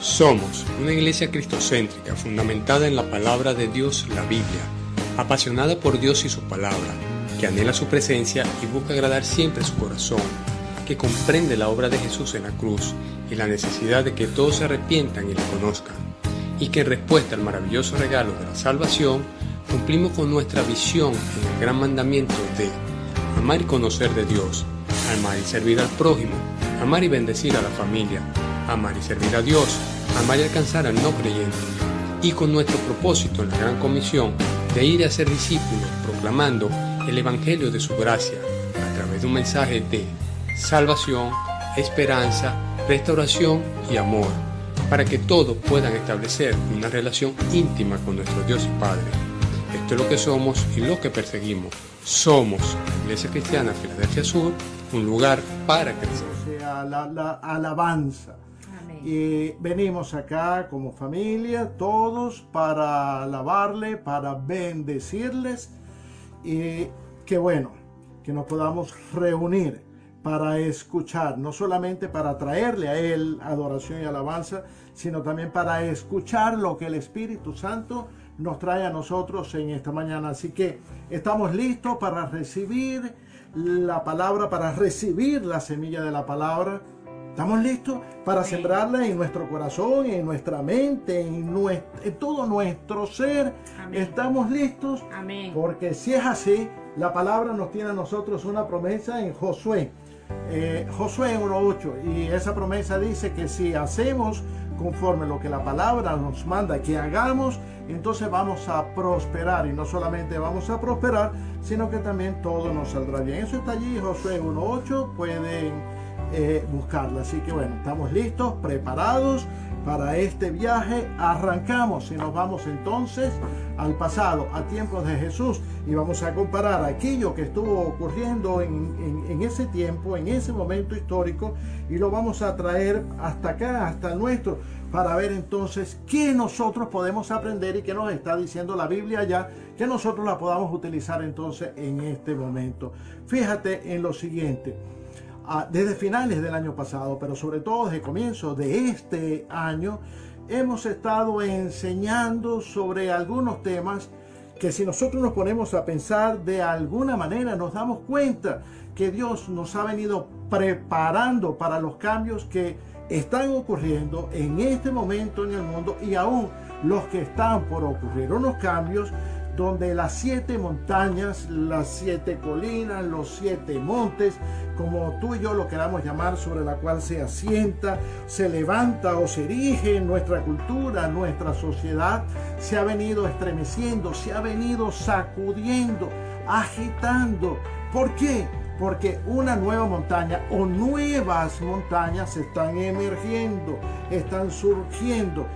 Somos una iglesia cristocéntrica fundamentada en la palabra de Dios, la Biblia, apasionada por Dios y su palabra, que anhela su presencia y busca agradar siempre su corazón, que comprende la obra de Jesús en la cruz y la necesidad de que todos se arrepientan y le conozcan, y que en respuesta al maravilloso regalo de la salvación, cumplimos con nuestra visión en el gran mandamiento de amar y conocer de Dios, amar y servir al prójimo, amar y bendecir a la familia, amar y servir a Dios, amar y alcanzar al no creyente, y con nuestro propósito en la gran comisión de ir a ser discípulos proclamando el evangelio de su gracia a través de un mensaje de salvación, esperanza, restauración y amor, para que todos puedan establecer una relación íntima con nuestro Dios y Padre. Esto es lo que somos y lo que perseguimos. Somos la Iglesia Cristiana Filadelfia Sur, un lugar para crecer. O sea, la alabanza. Y venimos acá como familia, todos para alabarle, para bendecirles, y qué bueno que nos podamos reunir para escuchar, no solamente para traerle a Él adoración y alabanza, sino también para escuchar lo que el Espíritu Santo nos trae a nosotros en esta mañana. Así que estamos listos para recibir la palabra, para recibir la semilla de la palabra. ¿Estamos listos para sembrarla en nuestro corazón, en nuestra mente, en todo nuestro ser? Amén. ¿Estamos listos? Amén. Porque si es así, la palabra nos tiene a nosotros una promesa en Josué. Josué 1:8, y esa promesa dice que si hacemos conforme lo que la palabra nos manda que hagamos, entonces vamos a prosperar, y no solamente vamos a prosperar, sino que también todo nos saldrá bien. Eso está allí, Josué 1:8, pueden buscarla. Así que bueno, estamos listos, preparados para este viaje. Arrancamos y nos vamos entonces al pasado, a tiempos de Jesús, y vamos a comparar aquello que estuvo ocurriendo en ese tiempo, en ese momento histórico, y lo vamos a traer hasta acá, hasta el nuestro, para ver entonces qué nosotros podemos aprender y qué nos está diciendo la Biblia ya, que nosotros la podamos utilizar entonces en este momento. Fíjate en lo siguiente. Desde finales del año pasado, pero sobre todo desde comienzos de este año, hemos estado enseñando sobre algunos temas que, si nosotros nos ponemos a pensar de alguna manera, nos damos cuenta que Dios nos ha venido preparando para los cambios que están ocurriendo en este momento en el mundo, y aún los que están por ocurrir. Unos cambios donde las 7 montañas, las 7 colinas, los 7 montes, como tú y yo lo queramos llamar, sobre la cual se asienta, se levanta o se erige nuestra cultura, nuestra sociedad, se ha venido estremeciendo, se ha venido sacudiendo, agitando. ¿Por qué? Porque una nueva montaña o nuevas montañas están emergiendo, están surgiendo.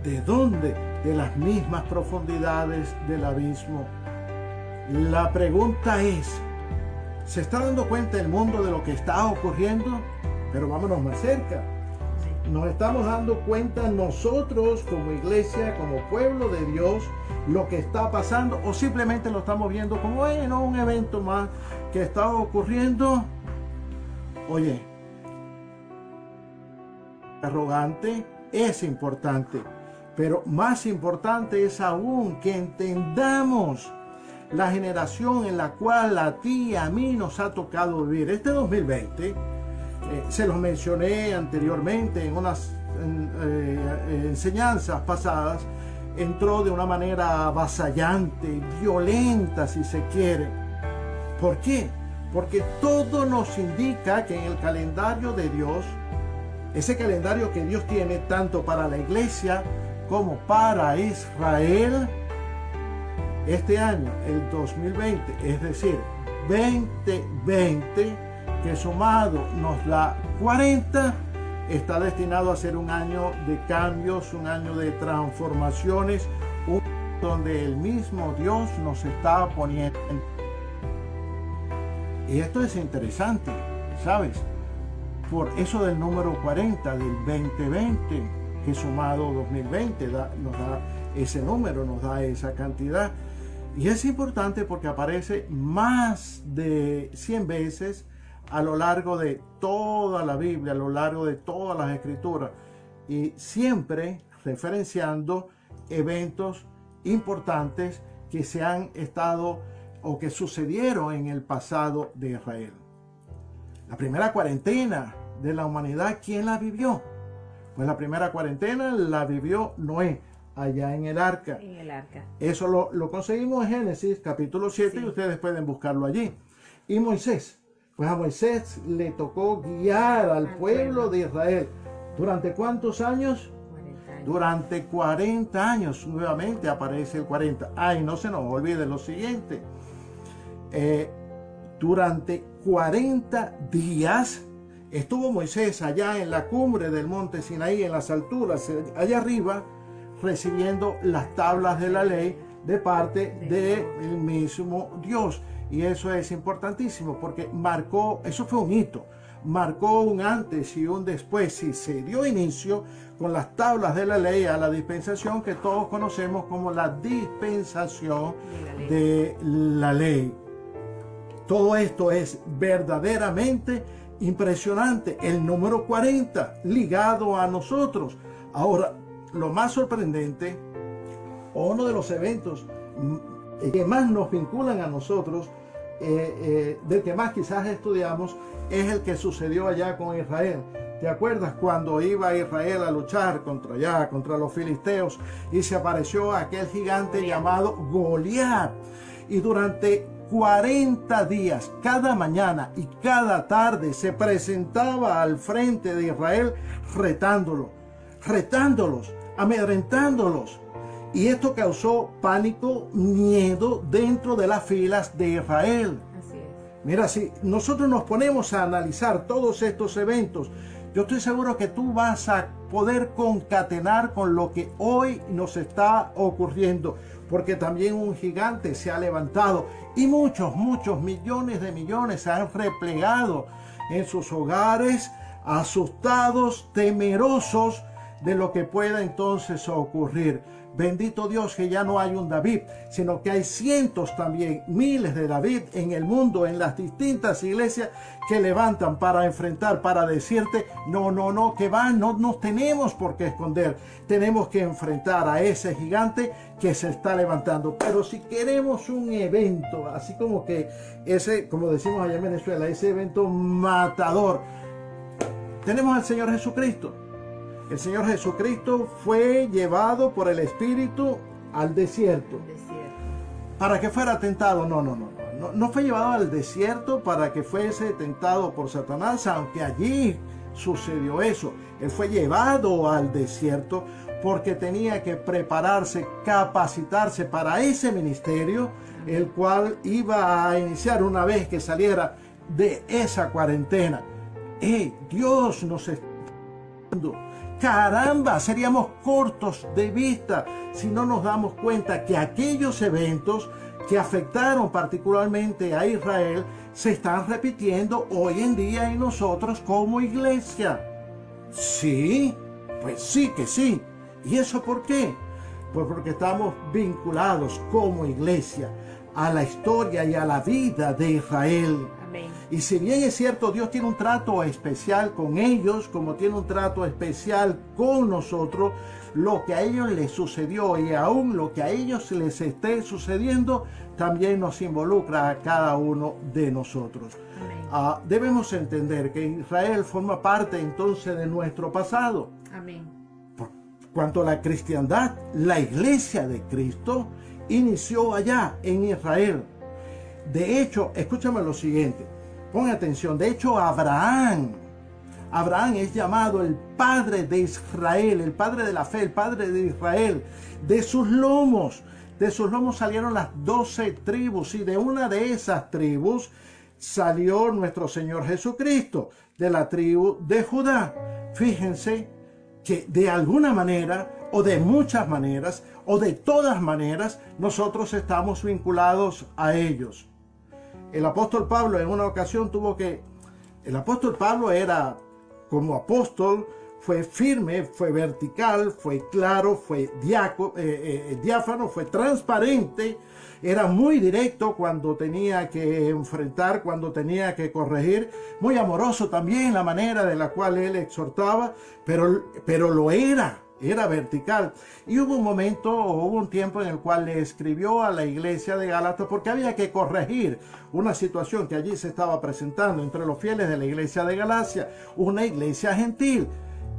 ¿De dónde? De las mismas profundidades del abismo. La pregunta es, ¿se está dando cuenta el mundo de lo que está ocurriendo? Pero vámonos más cerca. ¿Nos estamos dando cuenta nosotros como iglesia, como pueblo de Dios, lo que está pasando? ¿O simplemente lo estamos viendo como un evento más que está ocurriendo? Oye, arrogante es importante. Pero más importante es aún que entendamos la generación en la cual a ti y a mí nos ha tocado vivir. Este 2020, se los mencioné anteriormente en unas enseñanzas pasadas, entró de una manera avasallante, violenta si se quiere. ¿Por qué? Porque todo nos indica que en el calendario de Dios, ese calendario que Dios tiene tanto para la iglesia como para Israel, este año, el 2020, es decir, 2020, que sumado nos da 40, está destinado a ser un año de cambios, un año de transformaciones, donde el mismo Dios nos está poniendo. Y esto es interesante, ¿sabes? Por eso del número 40 del 2020, que sumado 2020 nos da ese número, nos da esa cantidad. Y es importante porque aparece más de 100 veces a lo largo de toda la Biblia, a lo largo de todas las escrituras. y siempre referenciando eventos importantes que se han estado o que sucedieron en el pasado de Israel. La primera cuarentena de la humanidad, ¿quién la vivió? Pues la primera cuarentena la vivió Noé, allá en el arca. En el arca. Eso lo conseguimos en Génesis capítulo 7 Sí. y ustedes pueden buscarlo allí. Y Moisés, pues a Moisés le tocó guiar al pueblo de Israel. ¿Durante cuántos años? 40 años. Durante 40 años. Nuevamente aparece el 40. Ay, no se nos olvide lo siguiente. Durante 40 días estuvo Moisés allá en la cumbre del monte Sinaí, en las alturas, allá arriba, recibiendo las tablas de la ley de parte del mismo Dios. Y eso es importantísimo porque marcó, eso fue un hito, marcó un antes y un después, y se dio inicio con las tablas de la ley a la dispensación que todos conocemos como la dispensación de la ley. Todo esto es verdaderamente impresionante. El número 40 ligado a nosotros. Ahora, lo más sorprendente, o uno de los eventos que más nos vinculan a nosotros, del que más quizás estudiamos, es el que sucedió allá con Israel. ¿Te acuerdas cuando iba Israel a luchar contra los filisteos y se apareció aquel gigante llamado Goliat? Y durante 40 días, cada mañana y cada tarde, se presentaba al frente de Israel retándolos, amedrentándolos. Y esto causó pánico, miedo dentro de las filas de Israel. Así es. Mira, si nosotros nos ponemos a analizar todos estos eventos, yo estoy seguro que tú vas a poder concatenar con lo que hoy nos está ocurriendo, porque también un gigante se ha levantado y muchos millones de millones se han replegado en sus hogares, asustados, temerosos de lo que pueda entonces ocurrir. Bendito Dios que ya no hay un David, sino que hay cientos también, miles de David en el mundo, en las distintas iglesias que levantan para enfrentar, para decirte, no, que va, no nos tenemos por qué esconder. Tenemos que enfrentar a ese gigante que se está levantando. Pero si queremos un evento, así como que ese, como decimos allá en Venezuela, ese evento matador, tenemos al Señor Jesucristo. El Señor Jesucristo fue llevado por el Espíritu al desierto. ¿Para que fuera tentado? No fue llevado al desierto para que fuese tentado por Satanás, aunque allí sucedió eso. Él fue llevado al desierto porque tenía que prepararse, capacitarse para ese ministerio, el cual iba a iniciar una vez que saliera de esa cuarentena. Dios nos está dando. Caramba, seríamos cortos de vista si no nos damos cuenta que aquellos eventos que afectaron particularmente a Israel se están repitiendo hoy en día en nosotros como iglesia. Sí, pues sí que sí. ¿Y eso por qué? Pues porque estamos vinculados como iglesia a la historia y a la vida de Israel. Amén. Y si bien es cierto, Dios tiene un trato especial con ellos, como tiene un trato especial con nosotros, lo que a ellos les sucedió y aún lo que a ellos les esté sucediendo, también nos involucra a cada uno de nosotros. Debemos entender que Israel forma parte entonces de nuestro pasado. Amén. Por cuanto a la cristiandad, la iglesia de Cristo inició allá en Israel. De hecho, escúchame lo siguiente, pon atención, de hecho Abraham es llamado el padre de Israel, el padre de la fe, el padre de Israel. De sus lomos salieron las 12 tribus y de una de esas tribus salió nuestro Señor Jesucristo, de la tribu de Judá. Fíjense que de alguna manera, o de muchas maneras, o de todas maneras, nosotros estamos vinculados a ellos. El apóstol Pablo en una ocasión el apóstol Pablo era como apóstol, fue firme, fue vertical, fue claro, fue diáfano, fue transparente. Era muy directo cuando tenía que enfrentar, cuando tenía que corregir. Muy amoroso también la manera de la cual él exhortaba, pero lo era vertical. Y hubo un tiempo en el cual le escribió a la iglesia de Gálatas porque había que corregir una situación que allí se estaba presentando entre los fieles de la iglesia de Galacia, una iglesia gentil.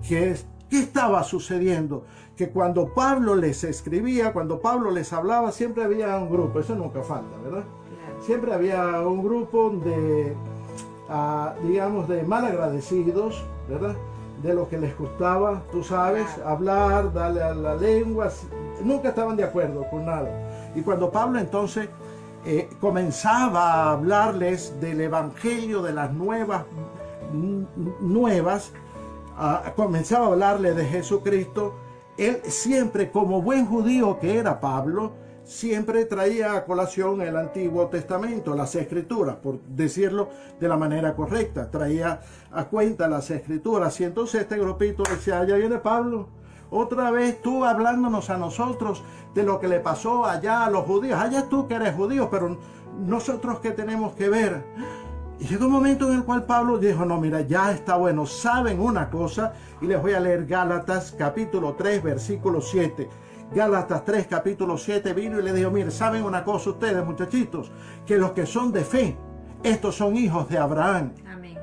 ¿Qué estaba sucediendo? Que cuando Pablo les escribía, cuando Pablo les hablaba, siempre había un grupo, eso nunca falta, ¿verdad? Siempre había un grupo de, digamos, de malagradecidos, ¿verdad? De lo que les gustaba, tú sabes, hablar, darle a la lengua, nunca estaban de acuerdo con nada. Y cuando Pablo entonces comenzaba a hablarles del evangelio, de las nuevas, comenzaba a hablarle de Jesucristo, él siempre, como buen judío que era Pablo, siempre traía a colación el Antiguo Testamento, las Escrituras, por decirlo de la manera correcta, traía a cuenta las Escrituras. Y entonces este grupito decía, ya viene Pablo, otra vez tú hablándonos a nosotros de lo que le pasó allá a los judíos, allá tú que eres judío, pero nosotros ¿qué tenemos que ver? Y llegó un momento en el cual Pablo dijo, no, mira, ya está bueno, saben una cosa, y les voy a leer Gálatas capítulo 3, versículo 7. Gálatas 3, capítulo 7, vino y le dijo, mire, saben una cosa ustedes, muchachitos, que los que son de fe, estos son hijos de Abraham. Amén.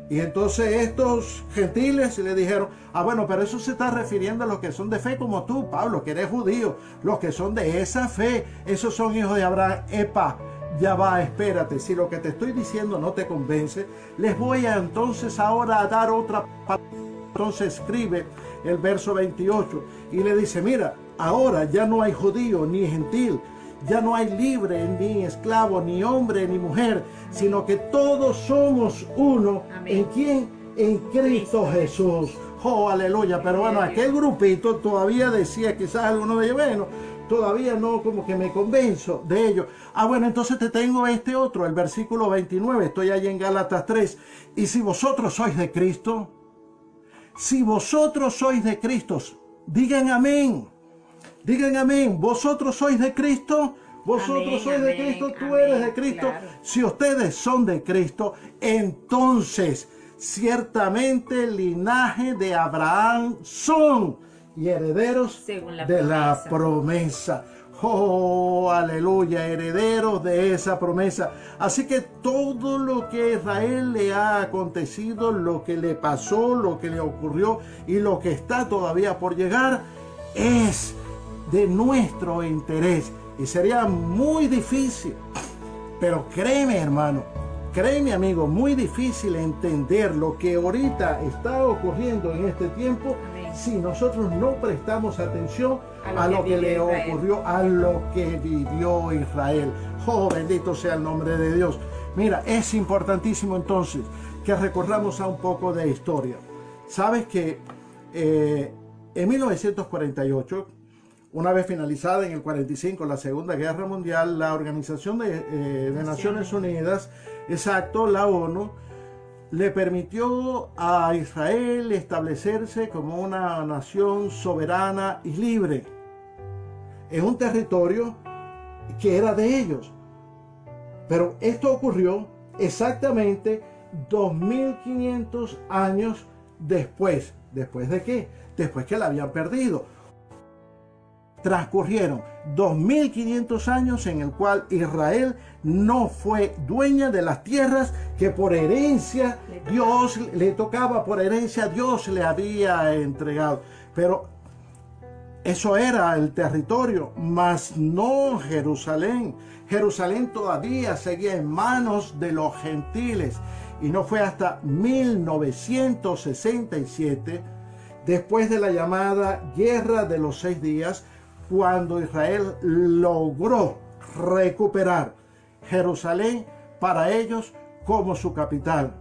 Y entonces estos gentiles le dijeron, bueno, pero eso se está refiriendo a los que son de fe como tú, Pablo, que eres judío, los que son de esa fe, esos son hijos de Abraham. Epa, ya va, espérate, si lo que te estoy diciendo no te convence, les voy a entonces ahora a dar otra palabra. Entonces escribe el verso 28 y le dice, mira, ahora ya no hay judío ni gentil, ya no hay libre ni esclavo, ni hombre ni mujer, sino que todos somos uno. Amén. ¿En quién? En Cristo Jesús. Oh, aleluya. Pero bueno, aquel grupito todavía decía, quizás alguno de ellos, bueno, todavía no como que me convenzo de ello. Bueno, entonces te tengo este otro, el versículo 29, estoy allí en Gálatas 3. Y si vosotros sois de Cristo, si vosotros sois de Cristo, digan amén. Digan amén. Vosotros sois de Cristo. Vosotros Amén, sois de amén, Cristo. Tú amén, eres de Cristo. claro. Si ustedes son de Cristo, entonces ciertamente el linaje de Abraham son y herederos Según la de la promesa. promesa. Oh, aleluya, herederos de esa promesa. Así que todo lo que a Israel le ha acontecido, lo que le pasó, lo que le ocurrió y lo que está todavía por llegar, es de nuestro interés. Y sería muy difícil, pero créeme, hermano, créeme, amigo, muy difícil entender lo que ahorita está ocurriendo en este tiempo. Amén. Si nosotros no prestamos atención A lo que le vivió Israel. ocurrió, a lo que vivió Israel. Oh, bendito sea el nombre de Dios. Mira, es importantísimo entonces que recorramos a un poco de historia. Sabes que en 1948, una vez finalizada en el 45 la Segunda Guerra Mundial, la Organización de Naciones Unidas, exacto, la ONU, le permitió a Israel establecerse como una nación soberana y libre en un territorio que era de ellos. Pero esto ocurrió exactamente 2500 años después. ¿Después de qué? Después que la habían perdido. Transcurrieron 2500 años en el cual Israel no fue dueña de las tierras que por herencia Dios le tocaba, por herencia Dios le había entregado. Pero eso era el territorio, mas no Jerusalén. Jerusalén todavía seguía en manos de los gentiles. Y no fue hasta 1967, después de la llamada Guerra de los 6 días, cuando Israel logró recuperar Jerusalén para ellos como su capital.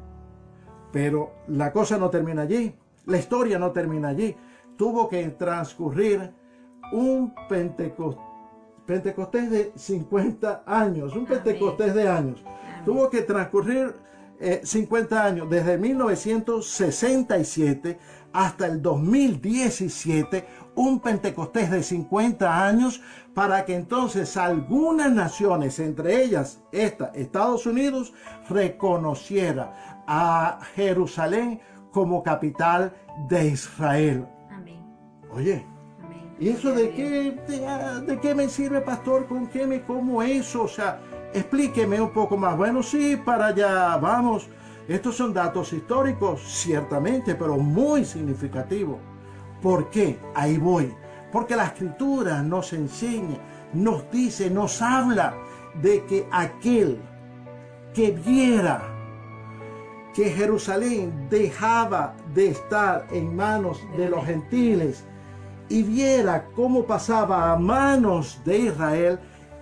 Pero la cosa no termina allí, la historia no termina allí. Tuvo que transcurrir un Pentecostés de 50 años, un Amén. Pentecostés de años. Amén. Tuvo que transcurrir 50 años, desde 1967 hasta el 2017, un Pentecostés de 50 años, para que entonces algunas naciones, entre ellas Estados Unidos, reconociera a Jerusalén como capital de Israel. Amén. Oye, Amén. ¿y eso de qué me sirve, pastor? ¿Con qué me como eso? O sea, explíqueme un poco más. Bueno, sí, para allá vamos. Estos son datos históricos, ciertamente, pero muy significativos. ¿Por qué? Ahí voy. Porque la Escritura nos enseña, nos dice, nos habla de que aquel que viera que Jerusalén dejaba de estar en manos de los gentiles y viera cómo pasaba a manos de Israel,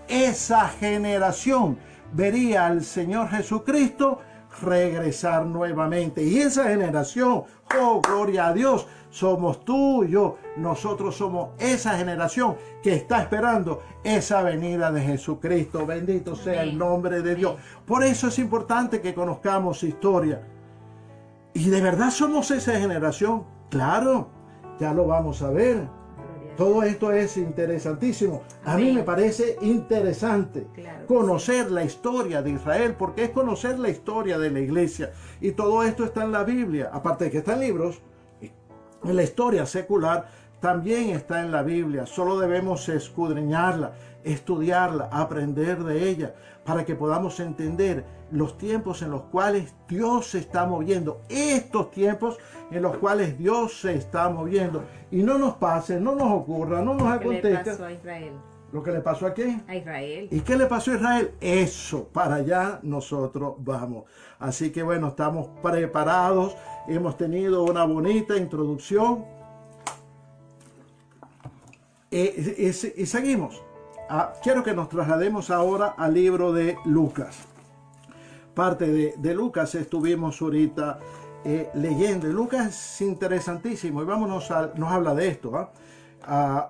esa generación vería al Señor Jesucristo regresar nuevamente. Y esa generación, oh gloria a Dios, somos tú y yo. Nosotros somos esa generación que está esperando esa venida de Jesucristo. Bendito sea el nombre de Dios. Por eso es importante que conozcamos historia. ¿Y de verdad somos esa generación? Claro, ya lo vamos a ver. Todo esto es interesantísimo. A mí me parece interesante conocer la historia de Israel, porque es conocer la historia de la iglesia. Y todo esto está en la Biblia. Aparte de que está en libros, en la historia secular también está en la Biblia. Solo debemos escudriñarla, estudiarla, aprender de ella, para que podamos entender los tiempos en los cuales Dios se está moviendo. Estos tiempos en los cuales Dios se está moviendo. Y no nos pase, no nos ocurra, no nos acontezca. ¿Qué le pasó a Israel? ¿Lo que le pasó a quién? A Israel. ¿Y qué le pasó a Israel? Eso, para allá nosotros vamos. Así que bueno, estamos preparados. Hemos tenido una bonita introducción. Y seguimos. Quiero que nos traslademos ahora al libro de Lucas. Parte de Lucas estuvimos ahorita leyendo. Y Lucas es interesantísimo. Y nos habla de esto.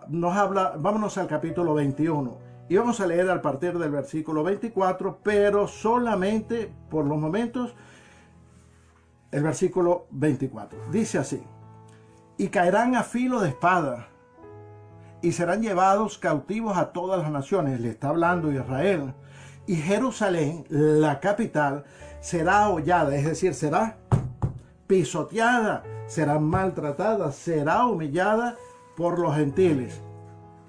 Vámonos al capítulo 21. Y vamos a leer a partir del versículo 24, pero solamente por los momentos el versículo 24. Dice así: y caerán a filo de espada y serán llevados cautivos a todas las naciones. Le está hablando Israel. Y Jerusalén, la capital, será hollada, es decir, será pisoteada, será maltratada, será humillada por los gentiles.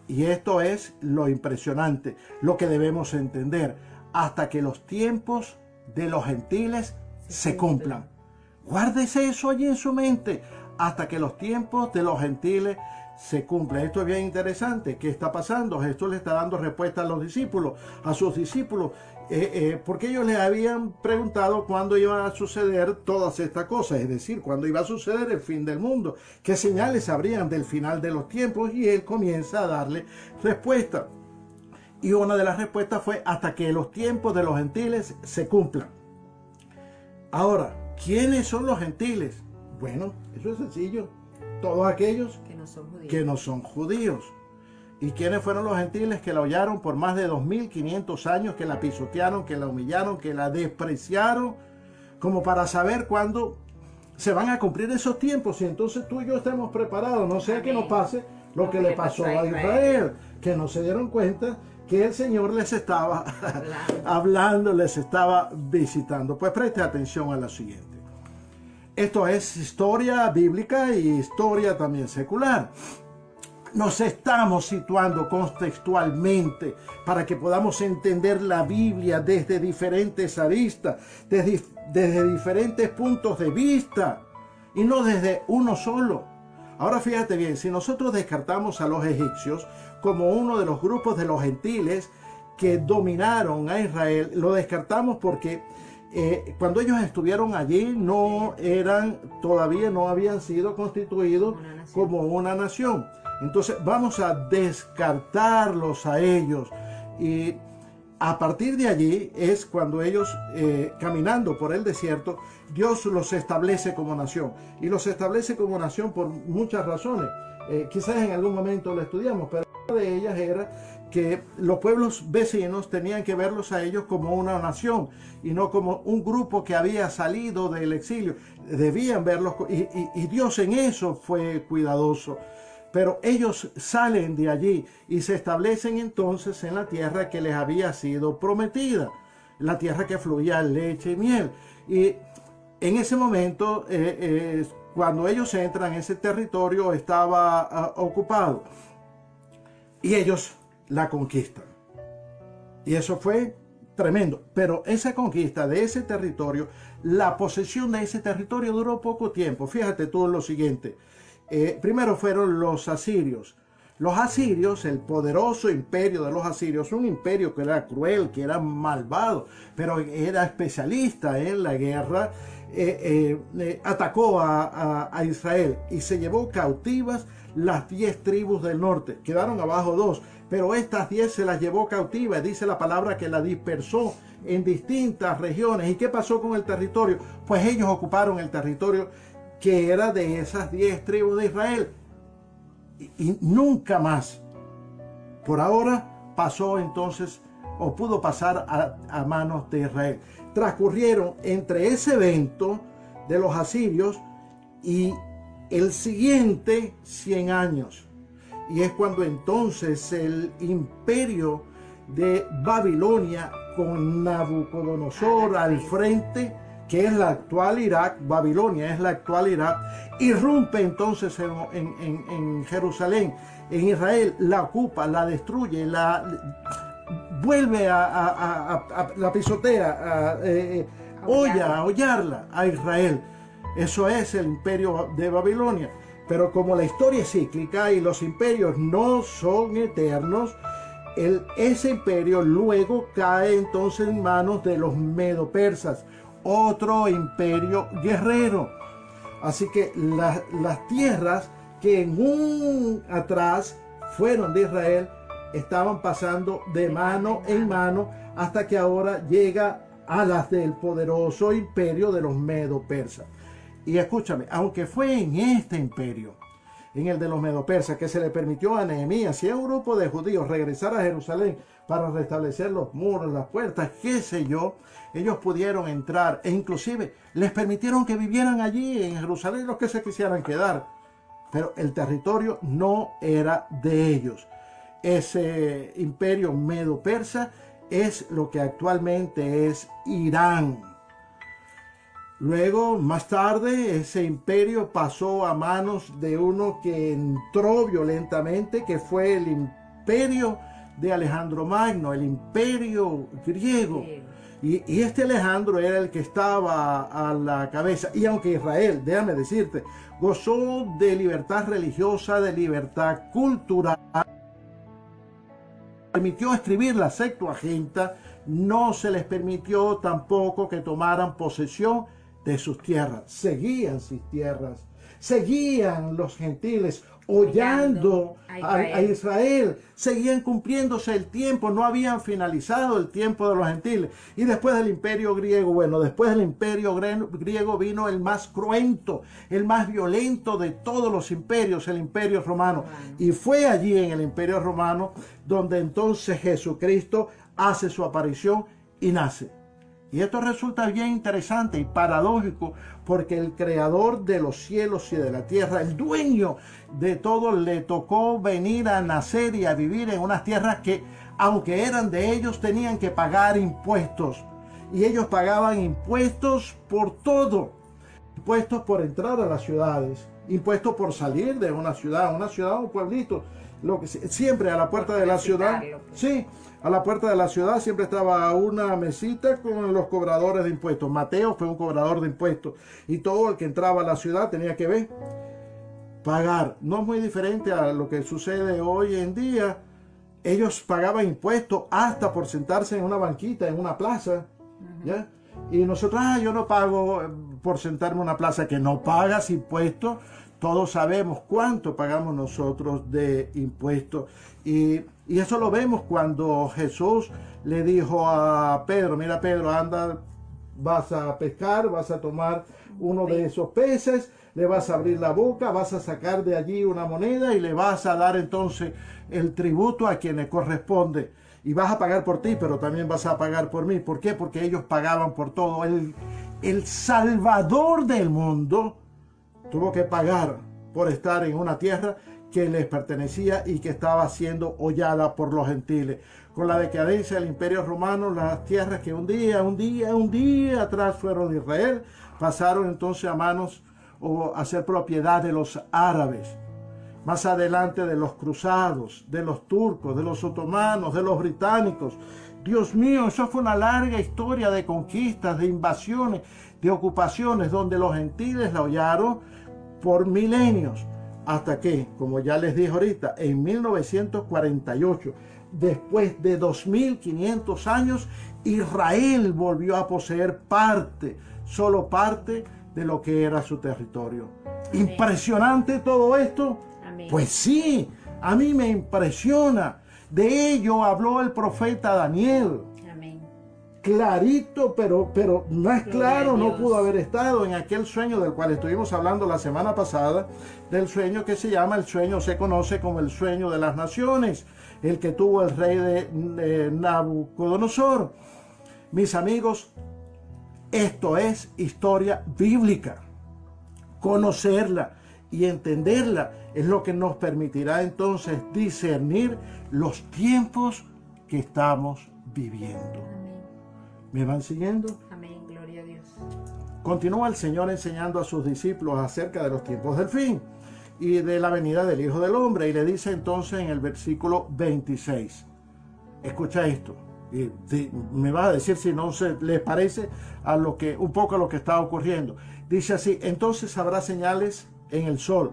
Y esto es lo impresionante, lo que debemos entender, hasta que los tiempos de los gentiles se cumplan. Guárdese eso allí en su mente, hasta que los tiempos de los gentiles se cumplen. Esto es bien interesante. ¿Qué está pasando? Jesús le está dando respuesta a sus discípulos, porque ellos le habían preguntado cuándo iban a suceder todas estas cosas, es decir, cuándo iba a suceder el fin del mundo, qué señales habrían del final de los tiempos, y él comienza a darle respuesta. Y una de las respuestas fue: hasta que los tiempos de los gentiles se cumplan. Ahora, ¿quiénes son los gentiles? Bueno, eso es sencillo. Todos aquellos que no son judíos. ¿Y quiénes fueron los gentiles que la hollaron por más de 2500 años, que la pisotearon, que la humillaron, que la despreciaron, como para saber cuándo se van a cumplir esos tiempos? Y entonces tú y yo estemos preparados, no sea que nos pase lo que le pasó a Israel, que no se dieron cuenta que el Señor les estaba hablando, les estaba visitando. Pues preste atención a lo siguiente. Esto es historia bíblica y historia también secular. Nos estamos situando contextualmente para que podamos entender la Biblia desde diferentes aristas, desde diferentes puntos de vista, y no desde uno solo. Ahora fíjate bien, si nosotros descartamos a los egipcios como uno de los grupos de los gentiles que dominaron a Israel, lo descartamos porque cuando ellos estuvieron allí todavía no habían sido constituidos como una nación. Entonces vamos a descartarlos a ellos, y a partir de allí es cuando ellos, caminando por el desierto, Dios los establece como nación, y los establece como nación por muchas razones. Quizás en algún momento lo estudiamos, pero una de ellas era que los pueblos vecinos tenían que verlos a ellos como una nación y no como un grupo que había salido del exilio. Debían verlos, y Dios en eso fue cuidadoso. Pero ellos salen de allí y se establecen entonces en la tierra que les había sido prometida, la tierra que fluía leche y miel. Y en ese momento, cuando ellos entran, ese territorio estaba ocupado y ellos la conquistan. Y eso fue tremendo. Pero esa conquista de ese territorio, la posesión de ese territorio duró poco tiempo. Fíjate tú en lo siguiente. Primero fueron los asirios. Los asirios, el poderoso imperio de los asirios, un imperio que era cruel, que era malvado, pero era especialista en la guerra, atacó a Israel y se llevó cautivas las 10 tribus del norte. Quedaron abajo 2, pero estas 10 se las llevó cautivas. Dice la palabra que la dispersó en distintas regiones. ¿Y qué pasó con el territorio? Pues ellos ocuparon el territorio que era de esas 10 tribus de Israel. Y nunca más, por ahora, pasó entonces, o pudo pasar a manos de Israel. Transcurrieron entre ese evento de los asirios y el siguiente 100 años. Y es cuando entonces el imperio de Babilonia, con Nabucodonosor al frente, que es la actual Irak, Babilonia es la actual Irak, irrumpe entonces en Jerusalén, en Israel, la ocupa, la destruye, vuelve la pisotea, a hollarla a Israel. Eso es el imperio de Babilonia. Pero como la historia es cíclica y los imperios no son eternos, ese imperio luego cae entonces en manos de los medo-persas, otro imperio guerrero. Así que las tierras que atrás fueron de Israel estaban pasando de mano en mano hasta que ahora llega a las del poderoso imperio de los medo-persas. Y escúchame, aunque fue en este imperio, en el de los medo-persas, que se le permitió a Nehemías y a un grupo de judíos regresar a Jerusalén para restablecer los muros, las puertas, qué sé yo, ellos pudieron entrar e inclusive les permitieron que vivieran allí en Jerusalén los que se quisieran quedar. Pero el territorio no era de ellos. Ese imperio medo-persa es lo que actualmente es Irán. Luego, más tarde, ese imperio pasó a manos de uno que entró violentamente, que fue el imperio de Alejandro Magno, el imperio griego. Y este Alejandro era el que estaba a la cabeza. Y aunque Israel, déjame decirte, gozó de libertad religiosa, de libertad cultural, permitió escribir la Septuaginta, no se les permitió tampoco que tomaran posesión de sus tierras. Seguían sus tierras, seguían los gentiles hollando a Israel, seguían cumpliéndose el tiempo, no habían finalizado el tiempo de los gentiles. Y después del imperio griego, después del imperio griego vino el más cruento, el más violento de todos los imperios, el imperio romano. Y fue allí en el imperio romano donde entonces Jesucristo hace su aparición y nace. Y esto resulta bien interesante y paradójico, porque el creador de los cielos y de la tierra, el dueño de todo, le tocó venir a nacer y a vivir en unas tierras que, aunque eran de ellos, tenían que pagar impuestos. Y ellos pagaban impuestos por todo. Impuestos por entrar a las ciudades, impuestos por salir de una ciudad, un pueblito. Siempre a la puerta de la ciudad, sí, a la puerta de la ciudad siempre estaba una mesita con los cobradores de impuestos. Mateo fue un cobrador de impuestos y todo el que entraba a la ciudad tenía que pagar. No es muy diferente a lo que sucede hoy en día. Ellos pagaban impuestos hasta por sentarse en una banquita, en una plaza, ¿ya? Y nosotros, yo no pago por sentarme en una plaza. Que no pagas impuestos. Todos sabemos cuánto pagamos nosotros de impuestos. Y eso lo vemos cuando Jesús le dijo a Pedro: mira, Pedro, anda vas a pescar, vas a tomar uno de esos peces, le vas a abrir la boca, vas a sacar de allí una moneda y le vas a dar entonces el tributo a quien le corresponde. Y vas a pagar por ti, pero también vas a pagar por mí. ¿Por qué? Porque ellos pagaban por todo. El Salvador del mundo tuvo que pagar por estar en una tierra que les pertenecía y que estaba siendo hollada por los gentiles. Con la decadencia del Imperio Romano, las tierras que un día atrás fueron de Israel, pasaron entonces a manos o a ser propiedad de los árabes. Más adelante de los cruzados, de los turcos, de los otomanos, de los británicos. Dios mío, eso fue una larga historia de conquistas, de invasiones, de ocupaciones, donde los gentiles la hollaron por milenios. Hasta que, como ya les dije ahorita, en 1948, después de 2500 años, Israel volvió a poseer parte, solo parte de lo que era su territorio. Amén. Impresionante todo esto. Amén. Pues sí, a mí me impresiona. De ello habló el profeta Daniel. Amén. Clarito, pero más claro no pudo haber estado en aquel sueño del cual estuvimos hablando la semana pasada, del sueño que se llama, el sueño se conoce como el sueño de las naciones, el que tuvo el rey de Nabucodonosor. Mis amigos, esto es historia bíblica. Conocerla y entenderla es lo que nos permitirá entonces discernir los tiempos que estamos viviendo. Amén. ¿Me van siguiendo? Amén, gloria a Dios. Continúa el Señor enseñando a sus discípulos acerca de los tiempos del fin y de la venida del Hijo del Hombre, y le dice entonces en el versículo 26, escucha esto, y me va a decir si no se les parece un poco a lo que está ocurriendo. Dice así: entonces habrá señales en el sol,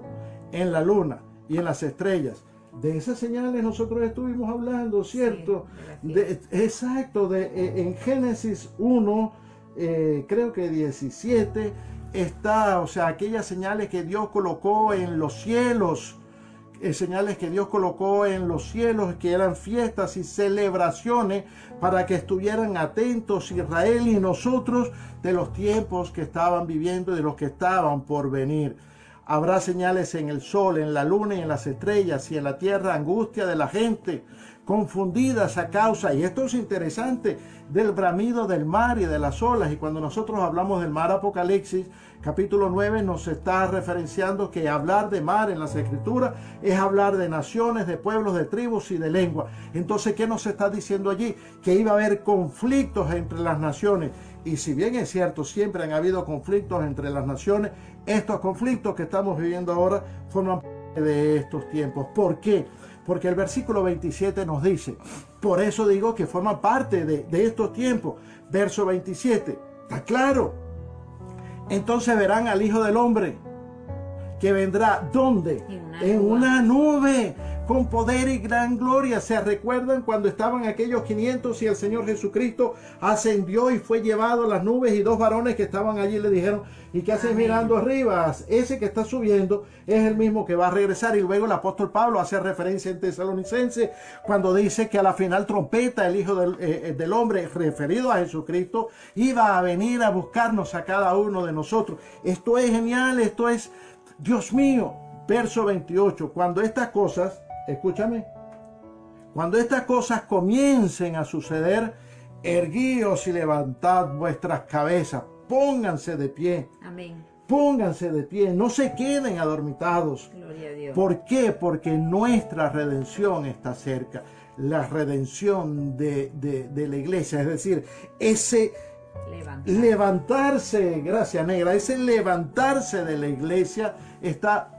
en la luna y en las estrellas. De esas señales nosotros estuvimos hablando, ¿cierto? Sí, exacto, en Génesis 1, creo que 17, está, o sea, aquellas señales que Dios colocó en los cielos, señales que Dios colocó en los cielos, que eran fiestas y celebraciones para que estuvieran atentos Israel y nosotros de los tiempos que estaban viviendo y de los que estaban por venir. Habrá señales en el sol, en la luna y en las estrellas, y en la tierra angustia de la gente, confundidas a causa, y esto es interesante, del bramido del mar y de las olas. Y cuando nosotros hablamos del mar, Apocalipsis capítulo 9 nos está referenciando que hablar de mar en las escrituras es hablar de naciones, de pueblos, de tribus y de lengua. Entonces, ¿qué nos está diciendo allí? Que iba a haber conflictos entre las naciones. Y si bien es cierto, siempre han habido conflictos entre las naciones, estos conflictos que estamos viviendo ahora forman parte de estos tiempos. ¿Por qué? Porque el versículo 27 nos dice, por eso digo que forman parte de estos tiempos. Verso 27, ¿está claro? Entonces verán al Hijo del Hombre, que vendrá, ¿dónde? En una nube, con poder y gran gloria. ¿Se recuerdan cuando estaban aquellos 500 y el Señor Jesucristo ascendió y fue llevado a las nubes, y dos varones que estaban allí le dijeron, ¿y qué haces mirando arriba? Ese que está subiendo es el mismo que va a regresar. Y luego el apóstol Pablo hace referencia en Tesalonicenses cuando dice que a la final trompeta el Hijo del Hombre, referido a Jesucristo, iba a venir a buscarnos a cada uno de nosotros. Esto es genial, esto es, Dios mío. Verso 28, cuando estas cosas, escúchame, cuando estas cosas comiencen a suceder, erguíos y levantad vuestras cabezas, pónganse de pie. Amén. Pónganse de pie, no se queden adormitados. Gloria a Dios. ¿Por qué? Porque nuestra redención está cerca. La redención de la iglesia, es decir, ese levantarse, gracias negra, ese levantarse de la iglesia está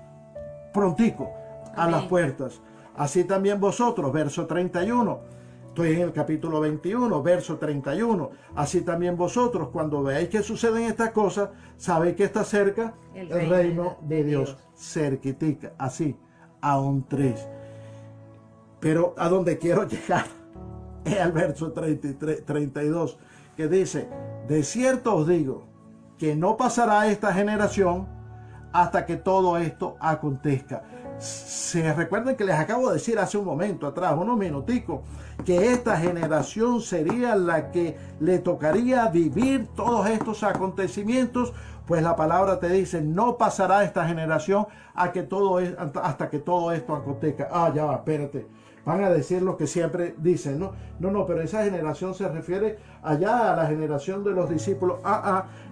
prontico a las puertas. Así también vosotros, verso 31. Estoy en el capítulo 21, verso 31. Así también vosotros, cuando veáis que suceden estas cosas, sabéis que está cerca el reino de Dios. Cerquitica, así, a un 3. Pero a donde quiero llegar es al verso 32, que dice, de cierto os digo, que no pasará esta generación hasta que todo esto acontezca. Se recuerden que les acabo de decir hace un momento atrás, unos minuticos, que esta generación sería la que le tocaría vivir todos estos acontecimientos. Pues la palabra te dice, no pasará esta generación hasta que todo esto acontezca. Ya va, espérate. Van a decir lo que siempre dicen, no, pero esa generación se refiere allá a la generación de los discípulos.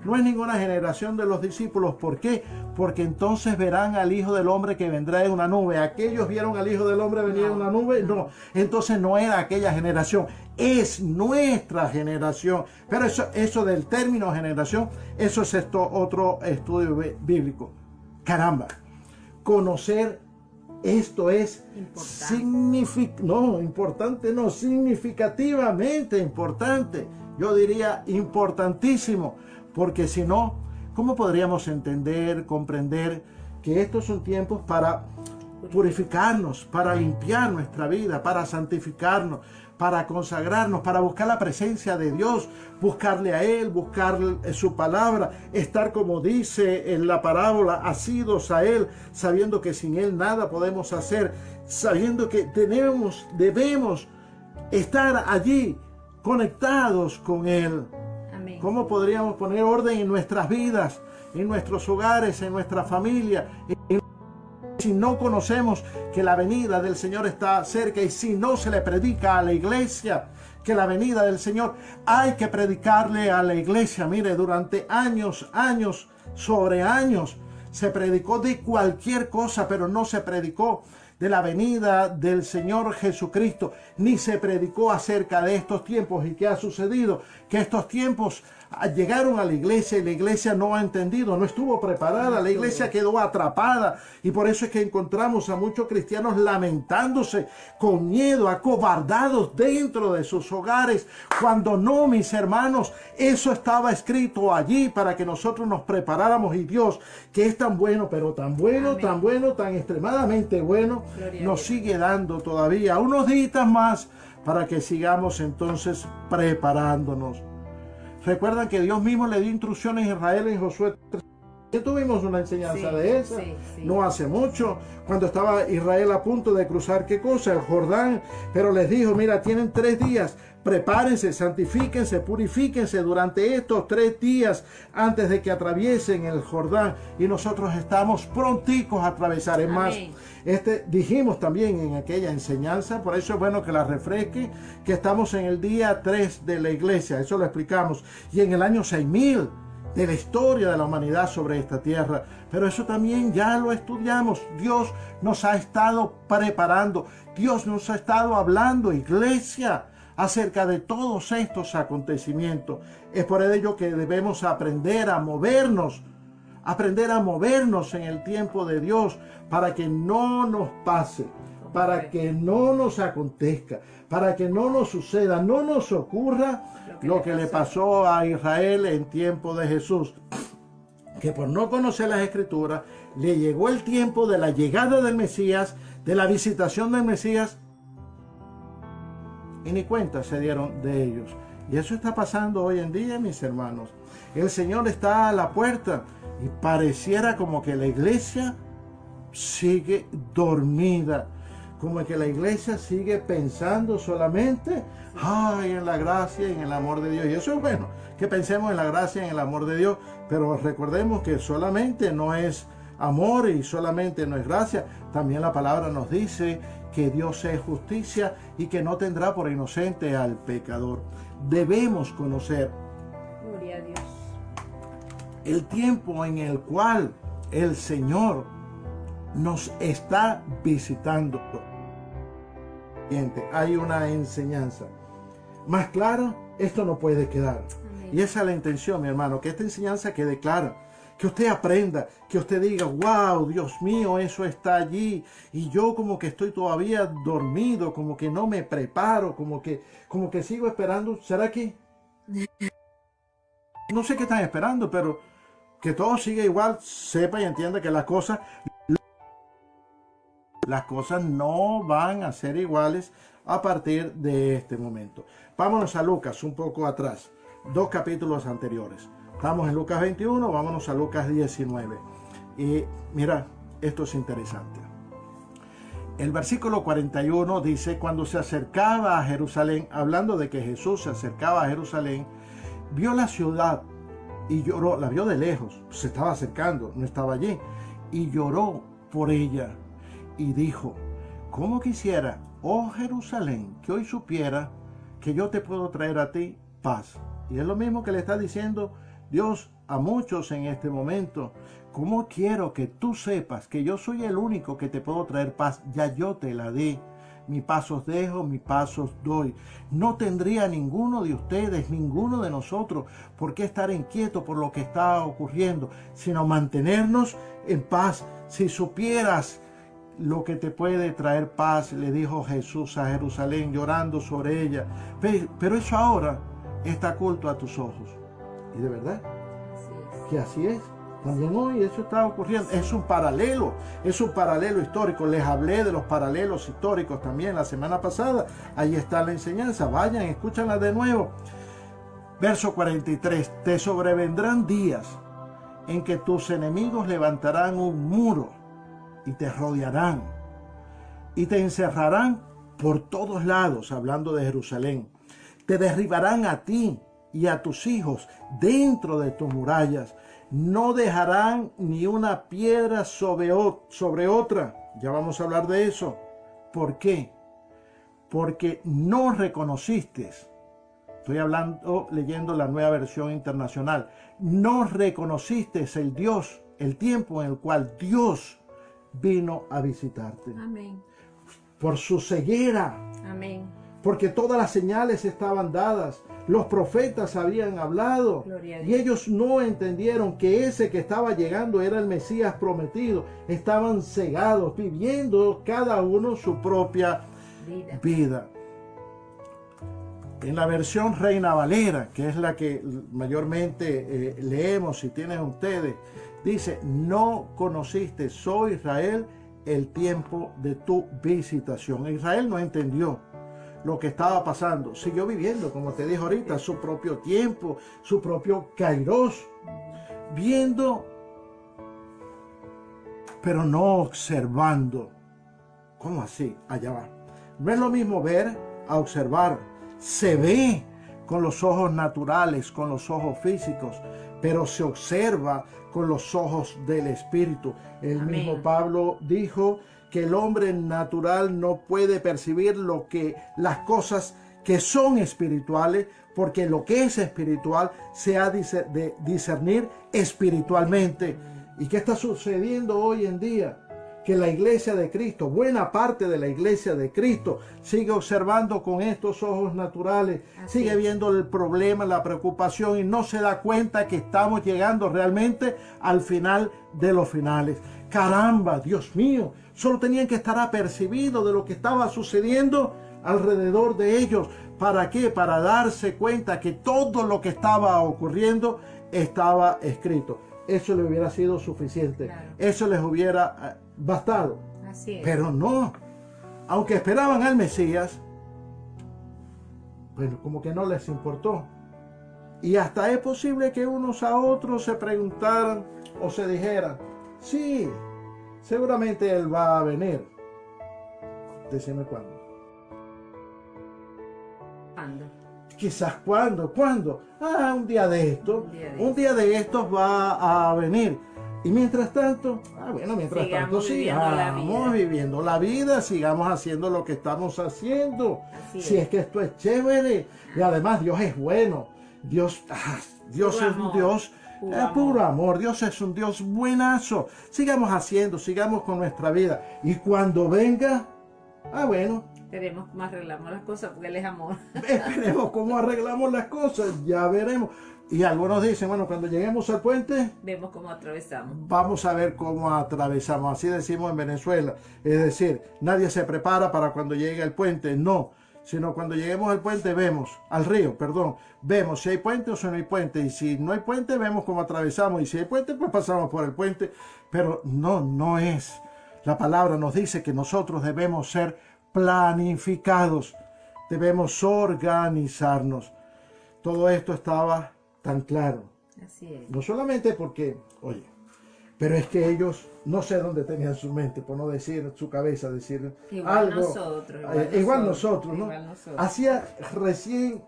No es ninguna generación de los discípulos. ¿Por qué? Porque entonces verán al Hijo del Hombre que vendrá en una nube. ¿Aquellos vieron al Hijo del Hombre venir en una nube? No. Entonces no era aquella generación. Es nuestra generación. Pero eso del término generación, eso es otro estudio bíblico. Caramba. Conocer esto es significativamente importante. Yo diría importantísimo, porque si no, ¿cómo podríamos entender, comprender que estos son tiempos para purificarnos, para limpiar nuestra vida, para santificarnos, para consagrarnos, para buscar la presencia de Dios, buscarle a Él, buscar su palabra, estar como dice en la parábola, asidos a Él, sabiendo que sin Él nada podemos hacer, sabiendo que debemos estar allí conectados con Él. Amén. ¿Cómo podríamos poner orden en nuestras vidas, en nuestros hogares, en nuestra familia? Si no conocemos que la venida del Señor está cerca y si no se le predica a la iglesia que la venida del Señor, hay que predicarle a la iglesia. Mire, durante años sobre años se predicó de cualquier cosa, pero no se predicó de la venida del Señor Jesucristo, ni se predicó acerca de estos tiempos. ¿Y qué ha sucedido? Que estos tiempos llegaron a la iglesia y la iglesia no ha entendido, no estuvo preparada, la iglesia quedó atrapada, y por eso es que encontramos a muchos cristianos lamentándose con miedo, acobardados dentro de sus hogares, cuando no, mis hermanos, eso estaba escrito allí para que nosotros nos preparáramos, y Dios, que es tan bueno, pero tan bueno, amén, tan bueno, tan extremadamente bueno, nos sigue dando todavía unos días más para que sigamos entonces preparándonos. Recuerdan que Dios mismo le dio instrucciones a Israel en Josué 3. Ya tuvimos una enseñanza de esa, no hace mucho, cuando estaba Israel a punto de cruzar, ¿qué cosa? El Jordán, pero les dijo, mira, tienen 3 días, prepárense, santifíquense, purifíquense durante estos 3 días antes de que atraviesen el Jordán, y nosotros estamos pronticos a atravesar. Es más, dijimos también en aquella enseñanza, por eso es bueno que la refresque, que estamos en el día 3 de la iglesia, eso lo explicamos, y en el año 6000 de la historia de la humanidad sobre esta tierra, pero eso también ya lo estudiamos. Dios nos ha estado preparando, Dios nos ha estado hablando, iglesia, acerca de todos estos acontecimientos. Es por ello que debemos aprender a movernos en el tiempo de Dios, para que no nos pase, para que no nos acontezca, para que no nos suceda, no nos ocurra lo que le pasó a Israel en tiempo de Jesús, que por no conocer las Escrituras, le llegó el tiempo de la llegada del Mesías, de la visitación del Mesías, y ni cuenta se dieron de ellos. Y eso está pasando hoy en día, mis hermanos. El Señor está a la puerta y pareciera como que la iglesia sigue dormida, como que la iglesia sigue pensando solamente en la gracia y en el amor de Dios. Y eso es bueno, que pensemos en la gracia y en el amor de Dios, pero recordemos que solamente no es amor y solamente no es gracia. También la palabra nos dice que Dios es justicia y que no tendrá por inocente al pecador. Debemos conocer gloria a Dios, el tiempo en el cual el Señor nos está visitando. Hay una enseñanza más clara, esto no puede quedar. Amén. Y esa es la intención, mi hermano, que esta enseñanza quede clara, que usted aprenda, que usted diga, wow, Dios mío, eso está allí, y yo como que estoy todavía dormido, como que no me preparo, como que sigo esperando. ¿Será que? No sé qué están esperando, pero que todo siga igual. Sepa y entienda que las cosas no van a ser iguales a partir de este momento. Vámonos a Lucas, un poco atrás, 2 capítulos anteriores. Estamos en Lucas 21, vámonos a Lucas 19. Y mira, esto es interesante. El versículo 41 dice, cuando se acercaba a Jerusalén, hablando de que Jesús se acercaba a Jerusalén, vio la ciudad y lloró, la vio de lejos, se estaba acercando, no estaba allí, y lloró por ella y dijo, ¿cómo quisiera, oh Jerusalén, que hoy supiera que yo te puedo traer a ti paz? Y es lo mismo que le está diciendo Dios a muchos en este momento. ¿Cómo quiero que tú sepas que yo soy el único que te puedo traer paz? Ya yo te la di. Mi paz os dejo, mi paz os doy. No tendría ninguno de ustedes, ninguno de nosotros, por qué estar inquieto por lo que está ocurriendo, sino mantenernos en paz. Si supieras lo que te puede traer paz, le dijo Jesús a Jerusalén, llorando sobre ella. Pero eso ahora está oculto a tus ojos. Y de verdad que así es. También hoy eso está ocurriendo. Es un paralelo histórico. Les hablé de los paralelos históricos también la semana pasada. Ahí está la enseñanza. Vayan, escúchanla de nuevo. Verso 43. Te sobrevendrán días en que tus enemigos levantarán un muro y te rodearán y te encerrarán por todos lados, hablando de Jerusalén. Te derribarán a ti y a tus hijos dentro de tus murallas. No dejarán ni una piedra sobre otra. Ya vamos a hablar de eso. ¿Por qué? Porque no reconociste. Estoy leyendo la Nueva Versión Internacional. No reconociste el Dios, el tiempo en el cual Dios vino a visitarte. Amén. Por su ceguera. Amén. Porque todas las señales estaban dadas. Los profetas habían hablado. Y ellos no entendieron que ese que estaba llegando era el Mesías prometido. Estaban cegados, viviendo cada uno su propia vida. En la versión Reina Valera, que es la que mayormente leemos si tienen ustedes, dice, no conociste, oh Israel, el tiempo de tu visitación. Israel no entendió lo que estaba pasando. Siguió viviendo, como te dije ahorita, su propio tiempo, su propio kairos, viendo, pero no observando. ¿Cómo así? Allá va. No es lo mismo ver a observar. Se ve con los ojos naturales, con los ojos físicos, pero se observa con los ojos del Espíritu. El Amén. mismo Pablo dijo que el hombre natural no puede percibir las cosas que son espirituales, porque lo que es espiritual se ha de discernir espiritualmente. ¿Y qué está sucediendo hoy en día? Que la iglesia de Cristo, buena parte de la iglesia de Cristo, sigue observando con estos ojos naturales, sigue viendo el problema, la preocupación y no se da cuenta que estamos llegando realmente al final de los finales. Caramba, Dios mío, solo tenían que estar apercibidos de lo que estaba sucediendo alrededor de ellos. ¿Para qué? Para darse cuenta que todo lo que estaba ocurriendo estaba escrito. Eso les hubiera sido suficiente. Claro. Eso les hubiera bastado. Así es. Pero no. Aunque esperaban al Mesías, bueno, como que no les importó. Y hasta es posible que unos a otros se preguntaran o se dijeran, sí, seguramente Él va a venir. Decime cuándo. ¿Cuándo? Quizás cuándo. Un día de estos. Un día de estos va a venir. Y mientras tanto, sigamos viviendo la vida, sigamos haciendo lo que estamos haciendo. Si es que esto es chévere. Y además Dios es bueno. Dios es un Dios puro amor. Dios es un Dios buenazo. Sigamos haciendo, sigamos con nuestra vida. Y cuando venga, veremos cómo arreglamos las cosas, porque Él es amor. Esperemos cómo arreglamos las cosas, ya veremos. Y algunos dicen, bueno, cuando lleguemos al puente, vemos cómo atravesamos. Vamos a ver cómo atravesamos. Así decimos en Venezuela. Es decir, nadie se prepara para cuando llegue al puente, no. Sino cuando lleguemos al puente vemos si hay puente o si no hay puente. Y si no hay puente, vemos cómo atravesamos. Y si hay puente, pues pasamos por el puente. Pero no es. La palabra nos dice que nosotros debemos ser planificados. Debemos organizarnos. Todo esto estaba tan claro. Así es. No solamente porque, oye, Pero es que ellos, no sé dónde tenían su mente, por no decir su cabeza, decir igual algo. Nosotros, Igual nosotros, ¿no? Igual nosotros. Hacía recién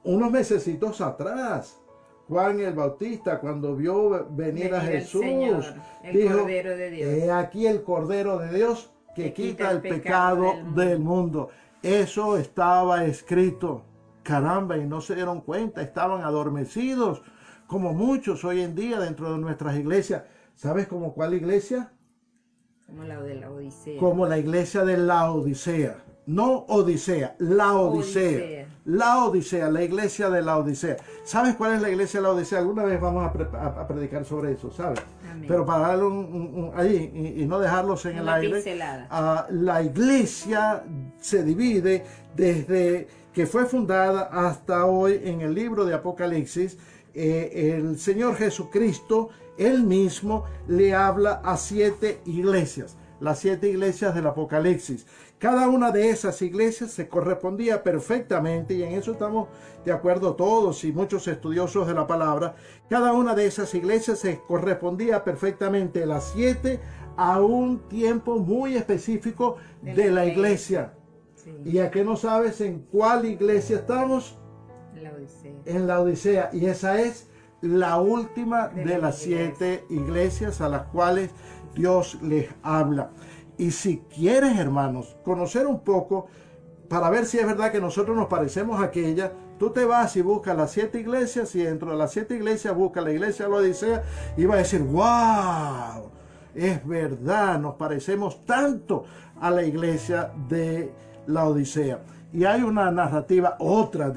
unos mesecitos atrás, Juan el Bautista, cuando vio venir a Jesús, Señor, el dijo, Cordero de Dios. He aquí el Cordero de Dios que quita el pecado del mundo. Eso estaba escrito. Caramba, y no se dieron cuenta, estaban adormecidos, como muchos hoy en día dentro de nuestras iglesias. ¿Sabes como cuál iglesia? Como la de la Odisea. Como la iglesia de la Odisea. No Odisea, la Odisea. La Odisea, la iglesia de la Odisea. ¿Sabes cuál es la iglesia de la Odisea? Alguna vez vamos a predicar sobre eso, ¿sabes? Amén. Pero para darle ahí y no dejarlos en el aire. La iglesia se divide desde que fue fundada hasta hoy en el libro de Apocalipsis. El Señor Jesucristo, Él mismo, le habla a 7 iglesias. Las 7 iglesias del Apocalipsis. Cada una de esas iglesias se correspondía perfectamente, y en eso estamos de acuerdo todos y muchos estudiosos de la palabra. Cada una de esas iglesias se correspondía perfectamente, las 7, a un tiempo muy específico de la iglesia. Sí. ¿Y a qué no sabes en cuál iglesia estamos? La Odisea. En la Odisea. Y esa es la última de las 7 iglesias a las cuales Dios les habla. Y si quieres, hermanos, conocer un poco para ver si es verdad que nosotros nos parecemos a aquella, tú te vas y buscas las 7 iglesias, y dentro de las 7 iglesias buscas la iglesia de la Odisea y vas a decir, wow, es verdad, nos parecemos tanto a la iglesia de la Odisea. Y hay una narrativa, otra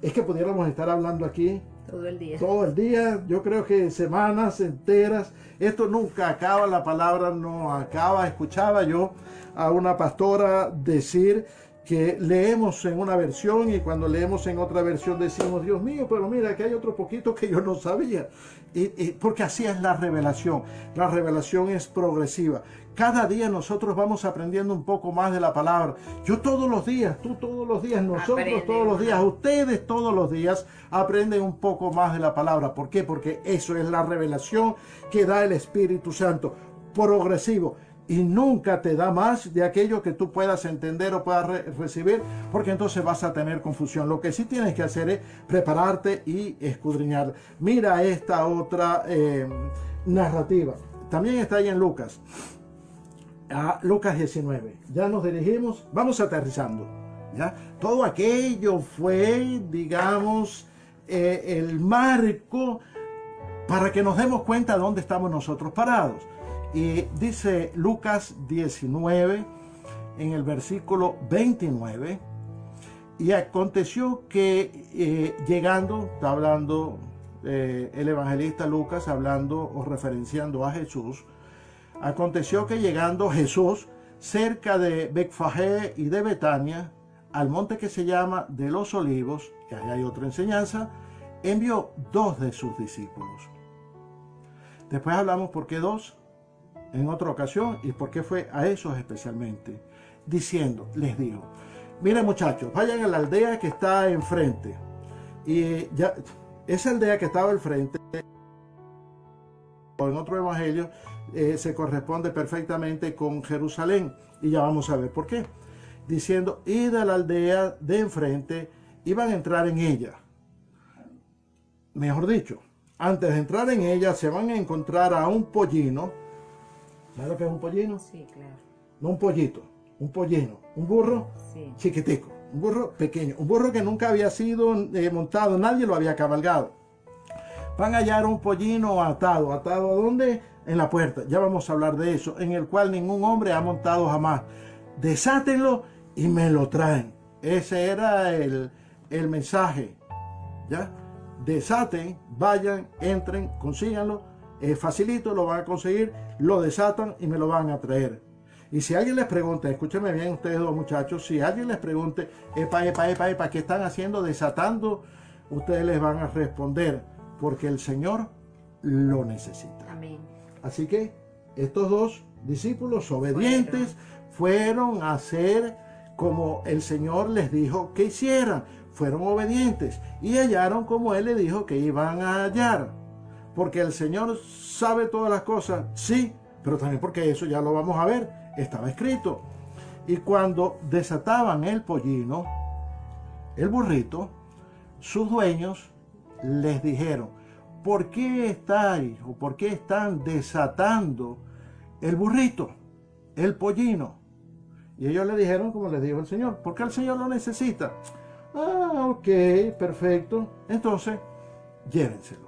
es que pudiéramos estar hablando aquí todo el día. Todo el día, yo creo que semanas enteras. Esto nunca acaba, la palabra no acaba. Escuchaba yo a una pastora decir que leemos en una versión y cuando leemos en otra versión decimos, Dios mío, pero mira que hay otro poquito que yo no sabía. Porque así es la revelación. La revelación es progresiva. Cada día nosotros vamos aprendiendo un poco más de la palabra. Yo todos los días, tú todos los días, nosotros todos los días, ustedes todos los días aprenden un poco más de la palabra. ¿Por qué? Porque eso es la revelación que da el Espíritu Santo, progresivo. Y nunca te da más de aquello que tú puedas entender o puedas recibir, porque entonces vas a tener confusión. Lo que sí tienes que hacer es prepararte y escudriñar. Mira esta otra narrativa. También está ahí en Lucas. A Lucas 19. Ya nos dirigimos, vamos aterrizando. ¿Ya? Todo aquello fue, digamos, el marco para que nos demos cuenta de dónde estamos nosotros parados. Y dice Lucas 19, en el versículo 29, y aconteció que llegando, está hablando el evangelista Lucas, hablando o referenciando a Jesús, aconteció que llegando Jesús cerca de Betfagé y de Betania, al monte que se llama de los Olivos, que ahí hay otra enseñanza, envió 2 de sus discípulos. Después hablamos por qué 2 en otra ocasión y por qué fue a esos especialmente, diciendo, les dijo, miren muchachos, vayan a la aldea que está enfrente. Y ya, esa aldea que estaba al frente, en otro evangelio, se corresponde perfectamente con Jerusalén, y ya vamos a ver por qué. Diciendo, id a la aldea de enfrente y van a entrar en ella. Mejor dicho, antes de entrar en ella se van a encontrar a un pollino. ¿Sabes lo que es un pollino? Sí, claro. No un pollito, un pollino, un burro chiquitico, un burro pequeño, un burro que nunca había sido montado, nadie lo había cabalgado. Van a hallar un pollino atado. ¿Atado a dónde? En la puerta. Ya vamos a hablar de eso, en el cual ningún hombre ha montado jamás. Desátenlo y me lo traen. Ese era el mensaje. ¿Ya? Desaten, vayan, entren, consíganlo. Facilito, lo van a conseguir, lo desatan y me lo van a traer. Y si alguien les pregunta, escúchenme bien ustedes dos muchachos, si alguien les pregunte, epa, ¿qué están haciendo desatando? Ustedes les van a responder, porque el Señor lo necesita. Amén. Así que estos 2 discípulos obedientes fueron a hacer como el Señor les dijo que hicieran. Fueron obedientes y hallaron como Él les dijo que iban a hallar. porque el Señor sabe todas las cosas, sí, pero también porque eso ya lo vamos a ver, estaba escrito. Y cuando desataban el pollino, el burrito, sus dueños les dijeron, ¿por qué estáis o por qué están desatando el burrito, el pollino? Y ellos le dijeron, como les dijo el Señor, porque el Señor lo necesita. Ah, ok, perfecto. Entonces, llévenselo.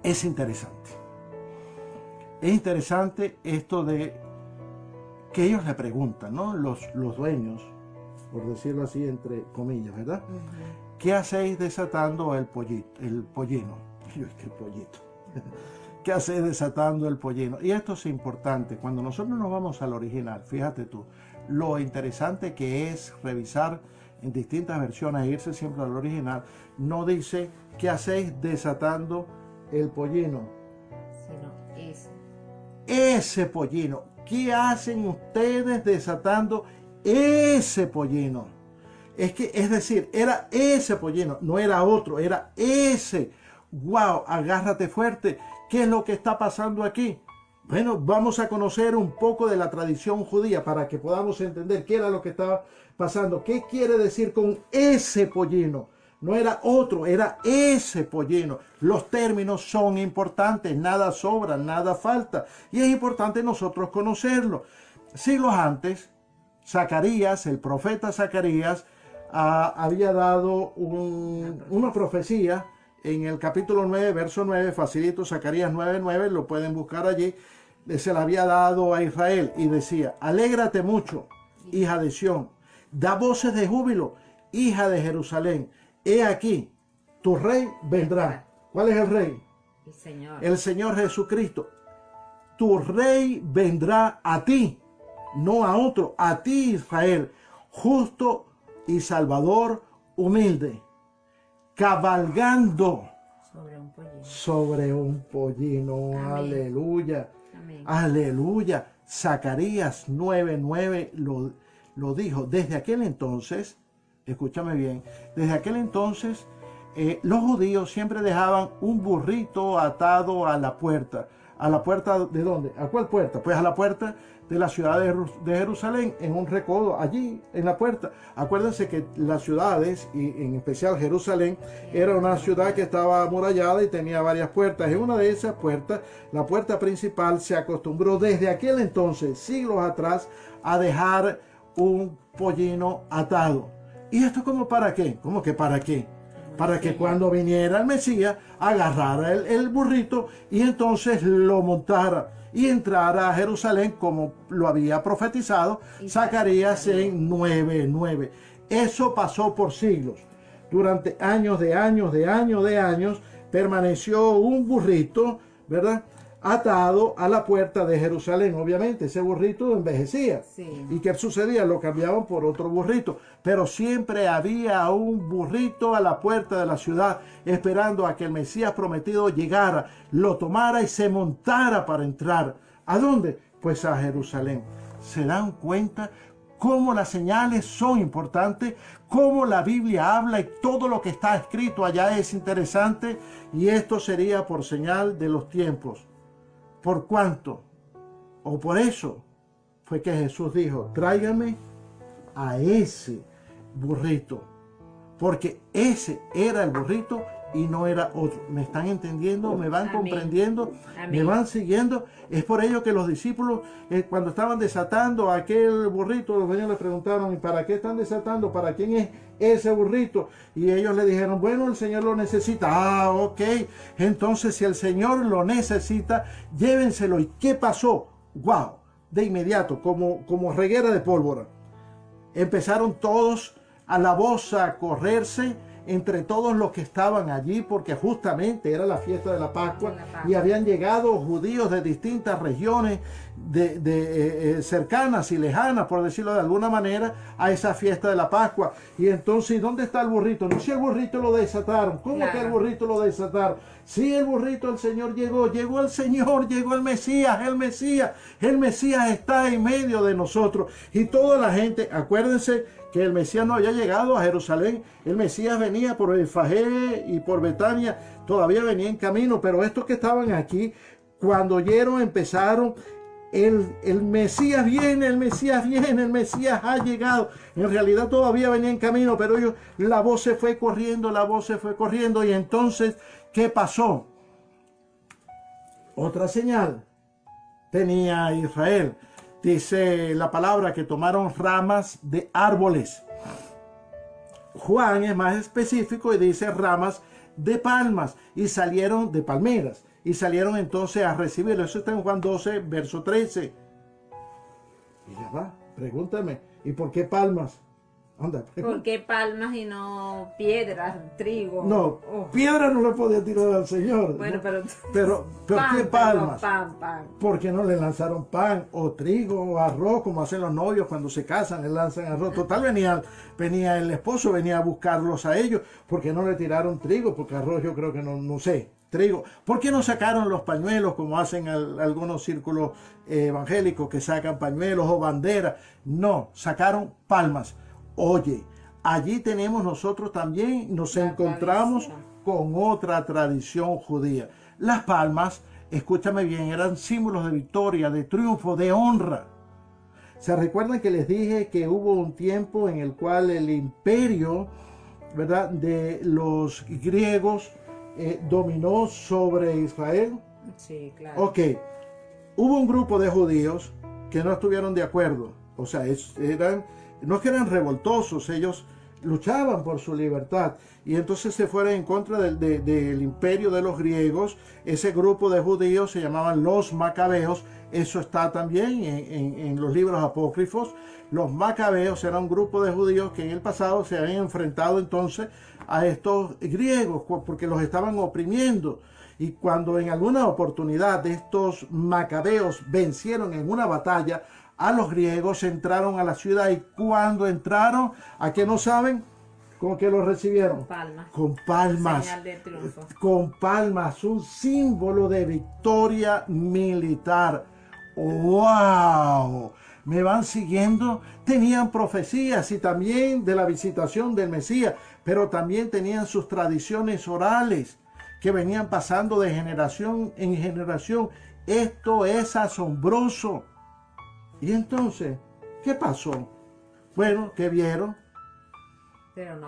Es interesante. Es interesante esto de que ellos le preguntan, ¿no? Los dueños, por decirlo así entre comillas, ¿verdad? ¿Qué hacéis desatando el pollino? Yo, ¿qué pollito? ¿Qué hacéis desatando el pollino? Y esto es importante. Cuando nosotros nos vamos al original, fíjate tú, lo interesante que es revisar en distintas versiones e irse siempre al original, no dice ¿qué hacéis desatando el pollino? Sino ese pollino. ¿Qué hacen ustedes desatando ese pollino? Es decir, era ese pollino, no era otro, era ese. ¡Wow! Agárrate fuerte. ¿Qué es lo que está pasando aquí? Bueno, vamos a conocer un poco de la tradición judía para que podamos entender qué era lo que estaba pasando. ¿Qué quiere decir con ese pollino? No era otro, era ese pollino. Los términos son importantes, nada sobra, nada falta. Y es importante nosotros conocerlo. Siglos antes, Zacarías, el profeta Zacarías, había dado una profecía en el capítulo 9, verso 9, facilito, Zacarías 9:9, lo pueden buscar allí. Se la había dado a Israel y decía, alégrate mucho, hija de Sión, da voces de júbilo, hija de Jerusalén. He aquí, tu rey vendrá. ¿Cuál es el rey? el Señor. El Señor Jesucristo. Tu rey vendrá a ti, no a otro, a ti Israel, justo y salvador, humilde, cabalgando sobre un pollino. Amén. Aleluya. Amén. Aleluya. Zacarías 9:9 lo dijo. Desde aquel entonces, escúchame bien, desde aquel entonces los judíos siempre dejaban un burrito atado a la puerta. ¿A la puerta de dónde? ¿A cuál puerta? Pues a la puerta de la ciudad de Jerusalén, en un recodo, allí en la puerta. Acuérdense que las ciudades, y en especial Jerusalén, era una ciudad que estaba amurallada y tenía varias puertas. En una de esas puertas, la puerta principal, se acostumbró desde aquel entonces, siglos atrás, a dejar un pollino atado. ¿Y esto como para qué? ¿Cómo que para qué? Para que cuando viniera el Mesías, agarrara el burrito y entonces lo montara y entrara a Jerusalén, como lo había profetizado Zacarías en 9:9. Eso pasó por siglos. Durante años de años, permaneció un burrito, ¿verdad?, atado a la puerta de Jerusalén. Obviamente ese burrito envejecía. Sí. ¿Y qué sucedía? Lo cambiaban por otro burrito. Pero siempre había un burrito a la puerta de la ciudad, esperando a que el Mesías prometido llegara, lo tomara y se montara para entrar. ¿A dónde? Pues a Jerusalén. ¿Se dan cuenta cómo las señales son importantes? Cómo la Biblia habla y todo lo que está escrito allá es interesante. Y esto sería por señal de los tiempos. ¿Por cuánto? O por eso fue que Jesús dijo, tráigame a ese burrito, porque ese era el burrito y no era otro. ¿Me están entendiendo? ¿Me van Amén. comprendiendo? Amén. ¿Me van siguiendo? Es por ello que los discípulos, cuando estaban desatando aquel burrito, los dueños le preguntaron, ¿y para qué están desatando? ¿Para quién es ese burrito? Y ellos le dijeron, bueno, el Señor lo necesita. Ah, ok. Entonces, si el Señor lo necesita, llévenselo. ¿Y qué pasó? ¡Wow! De inmediato, como reguera de pólvora, empezaron todos a la voz a correrse entre todos los que estaban allí, porque justamente era la fiesta de la Pascua y habían llegado judíos de distintas regiones cercanas y lejanas, por decirlo de alguna manera, a esa fiesta de la Pascua. Y entonces, ¿dónde está el burrito? No, si el burrito lo desataron. ¿Cómo Claro. que el burrito lo desataron? Sí, el burrito, el Señor llegó el Señor, llegó el Mesías está en medio de nosotros. Y toda la gente, acuérdense que el Mesías no había llegado a Jerusalén. El Mesías venía por Betfagé y por Betania, todavía venía en camino, pero estos que estaban aquí, cuando oyeron, empezaron: el Mesías viene, el Mesías viene, el Mesías ha llegado. En realidad todavía venía en camino, pero ellos, la voz se fue corriendo, la voz se fue corriendo. Y entonces, ¿qué pasó? Otra señal tenía Israel. Dice la palabra que tomaron ramas de árboles. Juan es más específico y dice ramas de palmas, y salieron de palmeras, y salieron entonces a recibirlo. Eso está en Juan 12, verso 13. Y ya va, pregúntame, ¿y por qué palmas? Anda, ¿Por qué palmas y no piedras, trigo? No, piedra no le podía tirar al Señor. Bueno, ¿no? pero ¿Por qué palmas? Pan. Porque no le lanzaron pan o trigo o arroz, como hacen los novios cuando se casan, le lanzan arroz. Total, venía el esposo, venía a buscarlos a ellos. ¿Por qué no le tiraron trigo? Porque arroz yo creo que no sé. Trigo. ¿Por qué no sacaron los pañuelos como hacen algunos círculos evangélicos que sacan pañuelos o banderas? No, sacaron palmas. Oye, allí tenemos nosotros también, nos encontramos con otra tradición judía. Las palmas, escúchame bien, eran símbolos de victoria, de triunfo, de honra. ¿Se recuerdan que les dije que hubo un tiempo en el cual el imperio, ¿verdad?, de los griegos dominó sobre Israel? Sí, claro. Ok, hubo un grupo de judíos que no estuvieron de acuerdo. O sea, no es que eran revoltosos, ellos luchaban por su libertad, y entonces se fueron en contra del imperio de los griegos. Ese grupo de judíos se llamaban los macabeos. Eso está también en los libros apócrifos. Los macabeos eran un grupo de judíos que en el pasado se habían enfrentado entonces a estos griegos porque los estaban oprimiendo. Y cuando en alguna oportunidad estos macabeos vencieron en una batalla a los griegos, entraron a la ciudad, y cuando entraron, ¿a qué no saben? ¿Con qué los recibieron? Con palmas. Con palmas. Señal de triunfo. Con palmas, un símbolo de victoria militar. ¡Wow! ¿Me van siguiendo? Tenían profecías y también de la visitación del Mesías, pero también tenían sus tradiciones orales que venían pasando de generación en generación. Esto es asombroso. Y entonces, ¿qué pasó? Bueno, ¿qué vieron?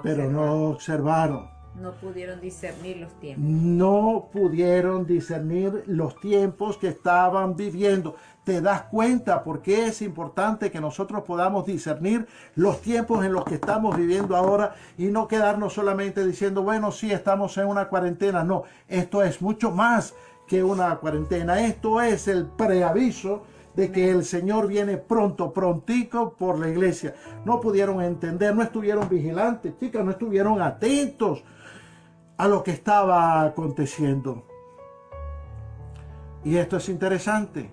Pero no observaron. No pudieron discernir los tiempos. No pudieron discernir los tiempos que estaban viviendo. ¿Te das cuenta por qué es importante que nosotros podamos discernir los tiempos en los que estamos viviendo ahora y no quedarnos solamente diciendo, bueno, sí, estamos en una cuarentena? No, esto es mucho más que una cuarentena. Esto es el preaviso de que el Señor viene pronto, prontico por la iglesia. No pudieron entender, no estuvieron vigilantes, chicas, no estuvieron atentos a lo que estaba aconteciendo. Y esto es interesante,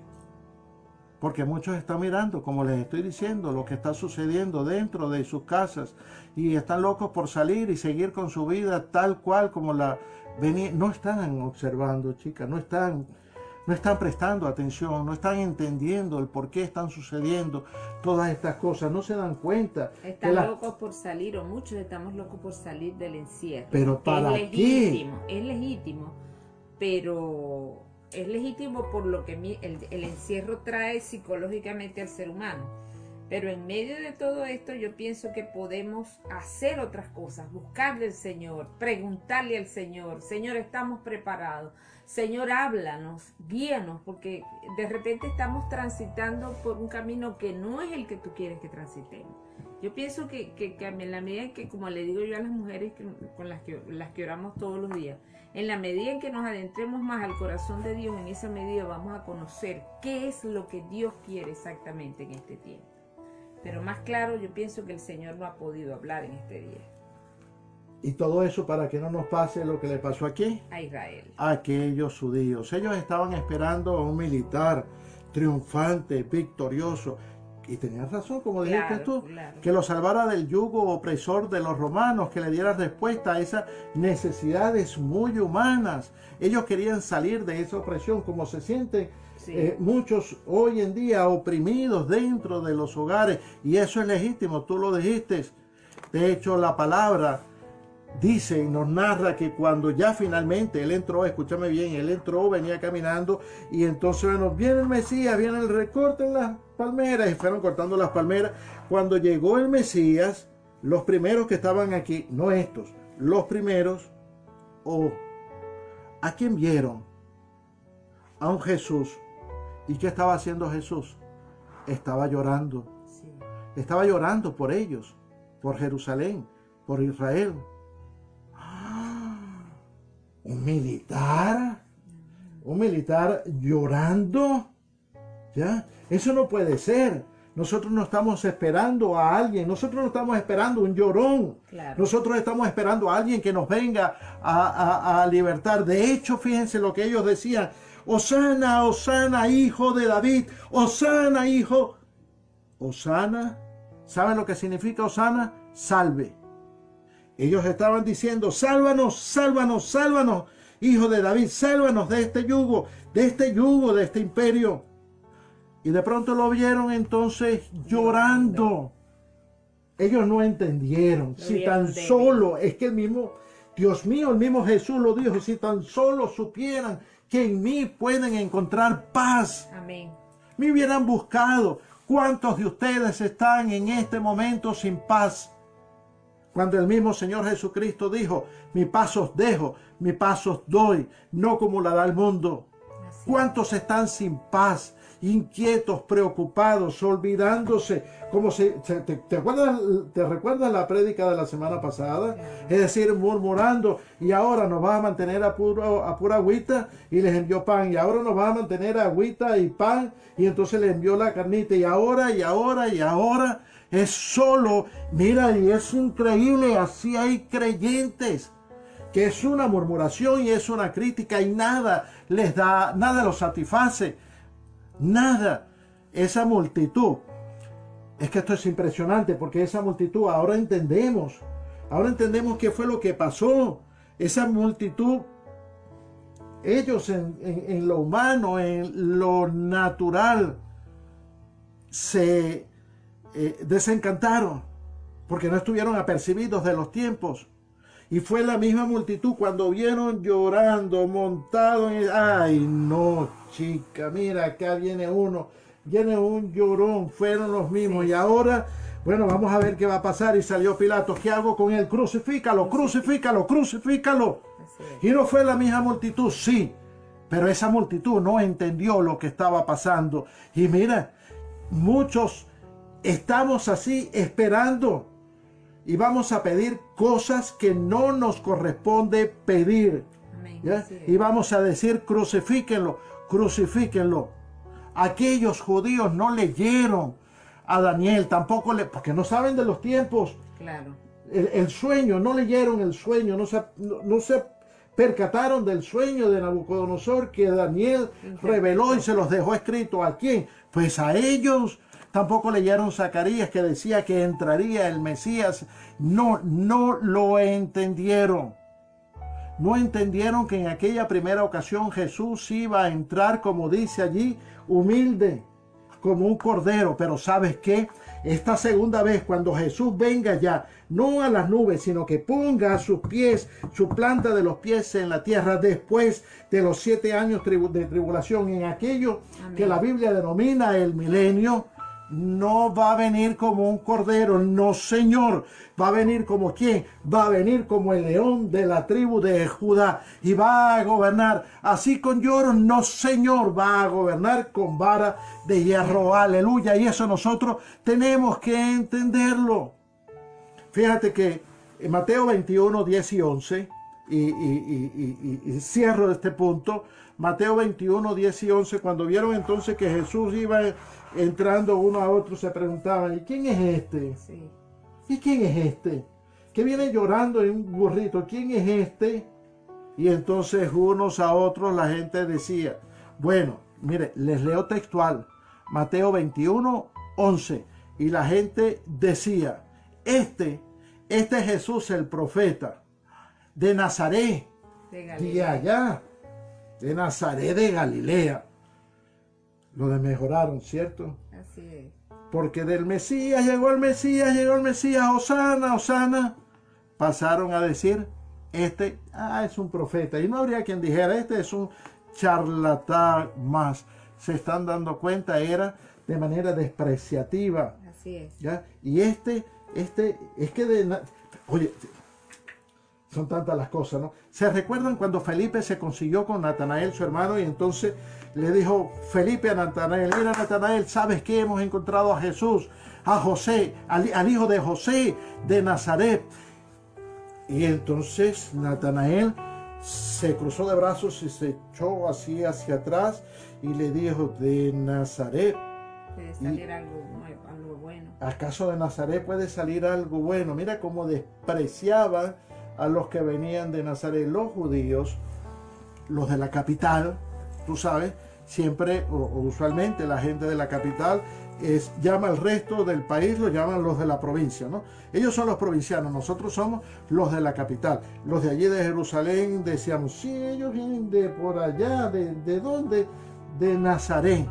porque muchos están mirando, como les estoy diciendo, lo que está sucediendo dentro de sus casas, y están locos por salir y seguir con su vida tal cual como la venía. No están observando, chicas, no están prestando atención, no están entendiendo el por qué están sucediendo todas estas cosas, no se dan cuenta. Están locos por salir, o muchos estamos locos por salir del encierro. ¿Pero para qué? Es legítimo, pero es legítimo por lo que el encierro trae psicológicamente al ser humano. Pero en medio de todo esto yo pienso que podemos hacer otras cosas, buscarle al Señor, preguntarle al Señor, Señor, ¿estamos preparados? Señor, háblanos, guíanos, porque de repente estamos transitando por un camino que no es el que tú quieres que transitemos. Yo pienso que en la medida en que, como le digo yo a las mujeres con las que oramos todos los días, en la medida en que nos adentremos más al corazón de Dios, en esa medida vamos a conocer qué es lo que Dios quiere exactamente en este tiempo. Pero más claro, yo pienso que el Señor no ha podido hablar en este día. Y todo eso para que no nos pase lo que le pasó aquí a Israel, a aquellos judíos. Ellos estaban esperando a un militar triunfante, victorioso. Y tenías razón, como dijiste tú, que lo salvara del yugo opresor de los romanos, que le diera respuesta a esas necesidades muy humanas. Ellos querían salir de esa opresión, como se sienten muchos hoy en día oprimidos dentro de los hogares. Y eso es legítimo, tú lo dijiste. De hecho, la palabra dice y nos narra que cuando ya finalmente él entró, escúchame bien, él entró, venía caminando y entonces, bueno, viene el Mesías, viene el recorte en las palmeras y fueron cortando las palmeras. Cuando llegó el Mesías, los primeros que estaban aquí, no estos, los primeros, ¿a quién vieron? A un Jesús. ¿Y qué estaba haciendo Jesús? Estaba llorando. Sí. Estaba llorando por ellos, por Jerusalén, por Israel. Un militar llorando, ¿ya? Eso no puede ser. Nosotros no estamos esperando a alguien, nosotros no estamos esperando un llorón. Claro. Nosotros estamos esperando a alguien que nos venga a libertar. De hecho, fíjense lo que ellos decían: Hosana, Hosana, hijo de David, Hosana, hijo. Hosana, ¿saben lo que significa Hosana? Salve. Ellos estaban diciendo: sálvanos, sálvanos, sálvanos, hijo de David, sálvanos de este yugo, de este imperio. Y de pronto lo vieron entonces llorando. Ellos no entendieron. Si tan solo, es que el mismo, Dios mío, el mismo Jesús lo dijo: si tan solo supieran que en mí pueden encontrar paz. Amén. Me hubieran buscado. ¿Cuántos de ustedes están en este momento sin paz? Cuando el mismo Señor Jesucristo dijo: mi paz os dejo, mi paz os doy, no como la da el mundo. ¿Cuántos están sin paz, inquietos, preocupados, olvidándose? Como ¿te recuerdas la prédica de la semana pasada? Es decir, murmurando: y ahora nos vas a mantener a pura agüita, y les envió pan, y ahora nos vas a mantener a agüita y pan, y entonces les envió la carnita, y ahora. Es solo, mira, y es increíble, así hay creyentes que es una murmuración y es una crítica y nada les da, nada los satisface, nada. Esa multitud, es que esto es impresionante porque esa multitud, ahora entendemos qué fue lo que pasó. Esa multitud, ellos en lo humano, en lo natural, se desencantaron porque no estuvieron apercibidos de los tiempos. Y fue la misma multitud cuando vieron llorando, montado en... Ay, no, chica, mira, acá viene uno, viene un llorón, fueron los mismos. Y ahora, bueno, vamos a ver qué va a pasar. Y salió Pilato: ¿qué hago con él? Crucifícalo, crucifícalo, crucifícalo. Y no fue la misma multitud, sí, pero esa multitud no entendió lo que estaba pasando. Y mira, muchos estamos así esperando y vamos a pedir cosas que no nos corresponde pedir. Amén. ¿Ya? Y vamos a decir: crucifíquenlo, crucifíquenlo. Aquellos judíos no leyeron a Daniel, tampoco porque no saben de los tiempos. Claro. El sueño, no leyeron el sueño, no se percataron del sueño de Nabucodonosor que Daniel reveló y se los dejó escrito. ¿A quién? Pues a ellos. Tampoco leyeron Zacarías, que decía que entraría el Mesías. No lo entendieron. No entendieron que en aquella primera ocasión Jesús iba a entrar, como dice allí, humilde, como un cordero. Pero ¿sabes qué? Esta segunda vez, cuando Jesús venga ya, no a las nubes, sino que ponga sus pies, su planta de los pies en la tierra, después de los 7 años de tribulación, en aquello Amén. Que la Biblia denomina el milenio, no va a venir como un cordero, no, señor. Va a venir como ¿quién? Va a venir como el león de la tribu de Judá y va a gobernar así con lloro, no, señor. Va a gobernar con vara de hierro, aleluya. Y eso nosotros tenemos que entenderlo. Fíjate que en Mateo 21, 10 y 11, y cierro este punto. Mateo 21, 10 y 11, cuando vieron entonces que Jesús iba entrando uno a otro, se preguntaban: ¿y quién es este? Sí. ¿Y quién es este? Que viene llorando en un burrito. ¿Quién es este? Y entonces unos a otros la gente decía, bueno, mire, les leo textual, Mateo 21, 11, y la gente decía: este es Jesús el profeta de Nazaret, de allá, de Nazaret de Galilea. Lo desmejoraron, ¿cierto? Así es. Porque del Mesías, llegó el Mesías, Hosana, Hosana. Pasaron a decir, este es un profeta. Y no habría quien dijera, este es un charlatán más. Se están dando cuenta, era de manera despreciativa. Así es. ¿Ya? Y es que oye, son tantas las cosas, ¿no? ¿Se recuerdan cuando Felipe se consiguió con Natanael, su hermano, y entonces le dijo Felipe a Natanael, mira Natanael, ¿sabes qué? Hemos encontrado a Jesús, a José, al hijo de José de Nazaret. Y entonces Natanael se cruzó de brazos y se echó así hacia atrás y le dijo, de Nazaret. Puede salir algo nuevo, algo bueno. ¿Acaso de Nazaret puede salir algo bueno? Mira cómo despreciaban a los que venían de Nazaret, los judíos, los de la capital, tú sabes, siempre o usualmente la gente de la capital llama al resto del país, lo llaman los de la provincia, ¿no? Ellos son los provincianos, nosotros somos los de la capital. Los de allí de Jerusalén decíamos, sí, ellos vienen de por allá, ¿de dónde? De Nazaret.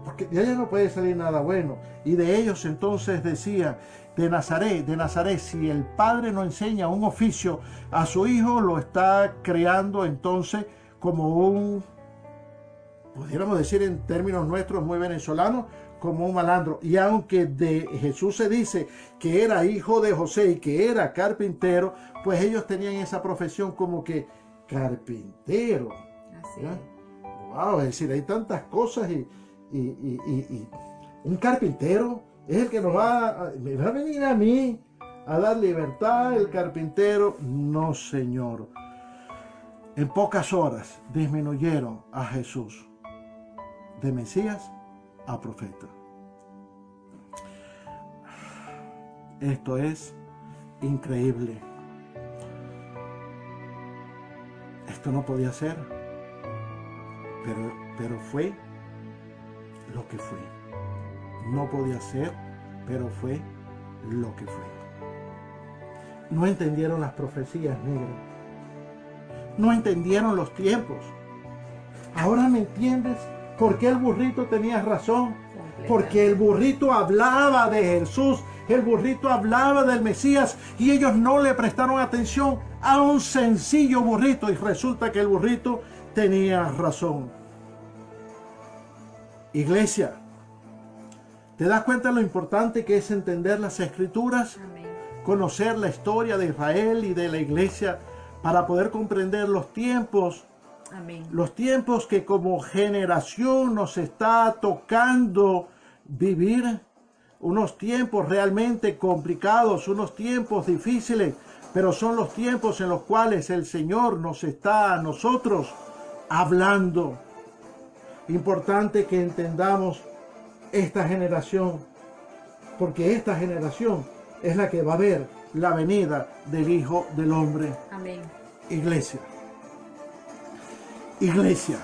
Porque de allá no puede salir nada bueno. Y de ellos entonces decía, de Nazaret, si el padre no enseña un oficio a su hijo, lo está creando entonces como un, pudiéramos decir en términos nuestros muy venezolanos, como un malandro. Y aunque de Jesús se dice que era hijo de José y que era carpintero, pues ellos tenían esa profesión como que carpintero. Así ¿Ya? es. Wow, es decir, hay tantas cosas y un carpintero es el que me va a venir a mí a dar libertad, el carpintero. No, Señor. En pocas horas disminuyeron a Jesús de Mesías a profeta. Esto es increíble. Esto no podía ser, pero fue lo que fue. No podía ser, pero fue lo que fue. No entendieron las profecías, negro. No entendieron los tiempos. Ahora me entiendes por qué el burrito tenía razón. Porque el burrito hablaba de Jesús, el burrito hablaba del Mesías y ellos no le prestaron atención a un sencillo burrito y resulta que el burrito tenía razón. Iglesia, ¿te das cuenta de lo importante que es entender las Escrituras? Amén. Conocer la historia de Israel y de la iglesia para poder comprender los tiempos. Amén. Los tiempos que como generación nos está tocando vivir, unos tiempos realmente complicados, unos tiempos difíciles, pero son los tiempos en los cuales el Señor nos está a nosotros hablando. Importante que entendamos esta generación, porque esta generación es la que va a ver la venida del Hijo del Hombre. Amén. Iglesia,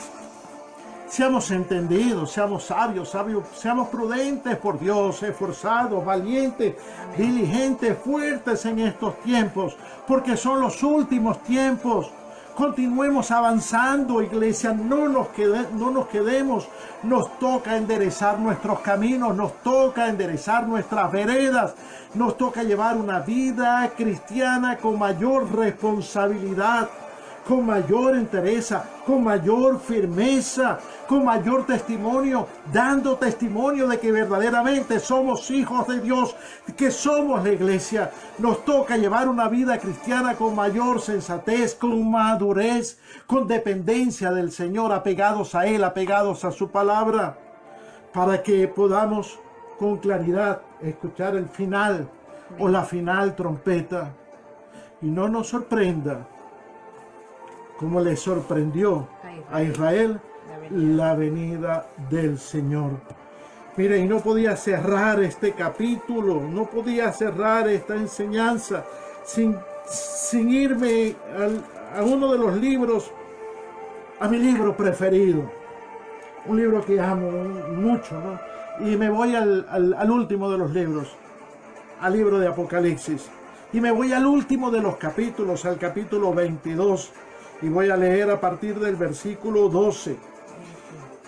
seamos entendidos, seamos sabios, seamos prudentes por Dios, esforzados, valientes, diligentes, fuertes en estos tiempos, porque son los últimos tiempos. Continuemos avanzando, iglesia, no nos quedemos, nos toca enderezar nuestros caminos, nos toca enderezar nuestras veredas, nos toca llevar una vida cristiana con mayor responsabilidad, con mayor entereza, con mayor firmeza, con mayor testimonio, dando testimonio de que verdaderamente somos hijos de Dios, que somos la iglesia. Nos toca llevar una vida cristiana con mayor sensatez, con madurez, con dependencia del Señor, apegados a Él, apegados a su palabra, para que podamos con claridad escuchar el final o la final trompeta y no nos sorprenda como le sorprendió a Israel la venida del Señor. Mire, y no podía cerrar este capítulo, no podía cerrar esta enseñanza sin irme a uno de los libros, a mi libro preferido, un libro que amo mucho, ¿no? Y me voy al último de los libros, al libro de Apocalipsis, y me voy al último de los capítulos, al capítulo 22, y voy a leer a partir del versículo 12.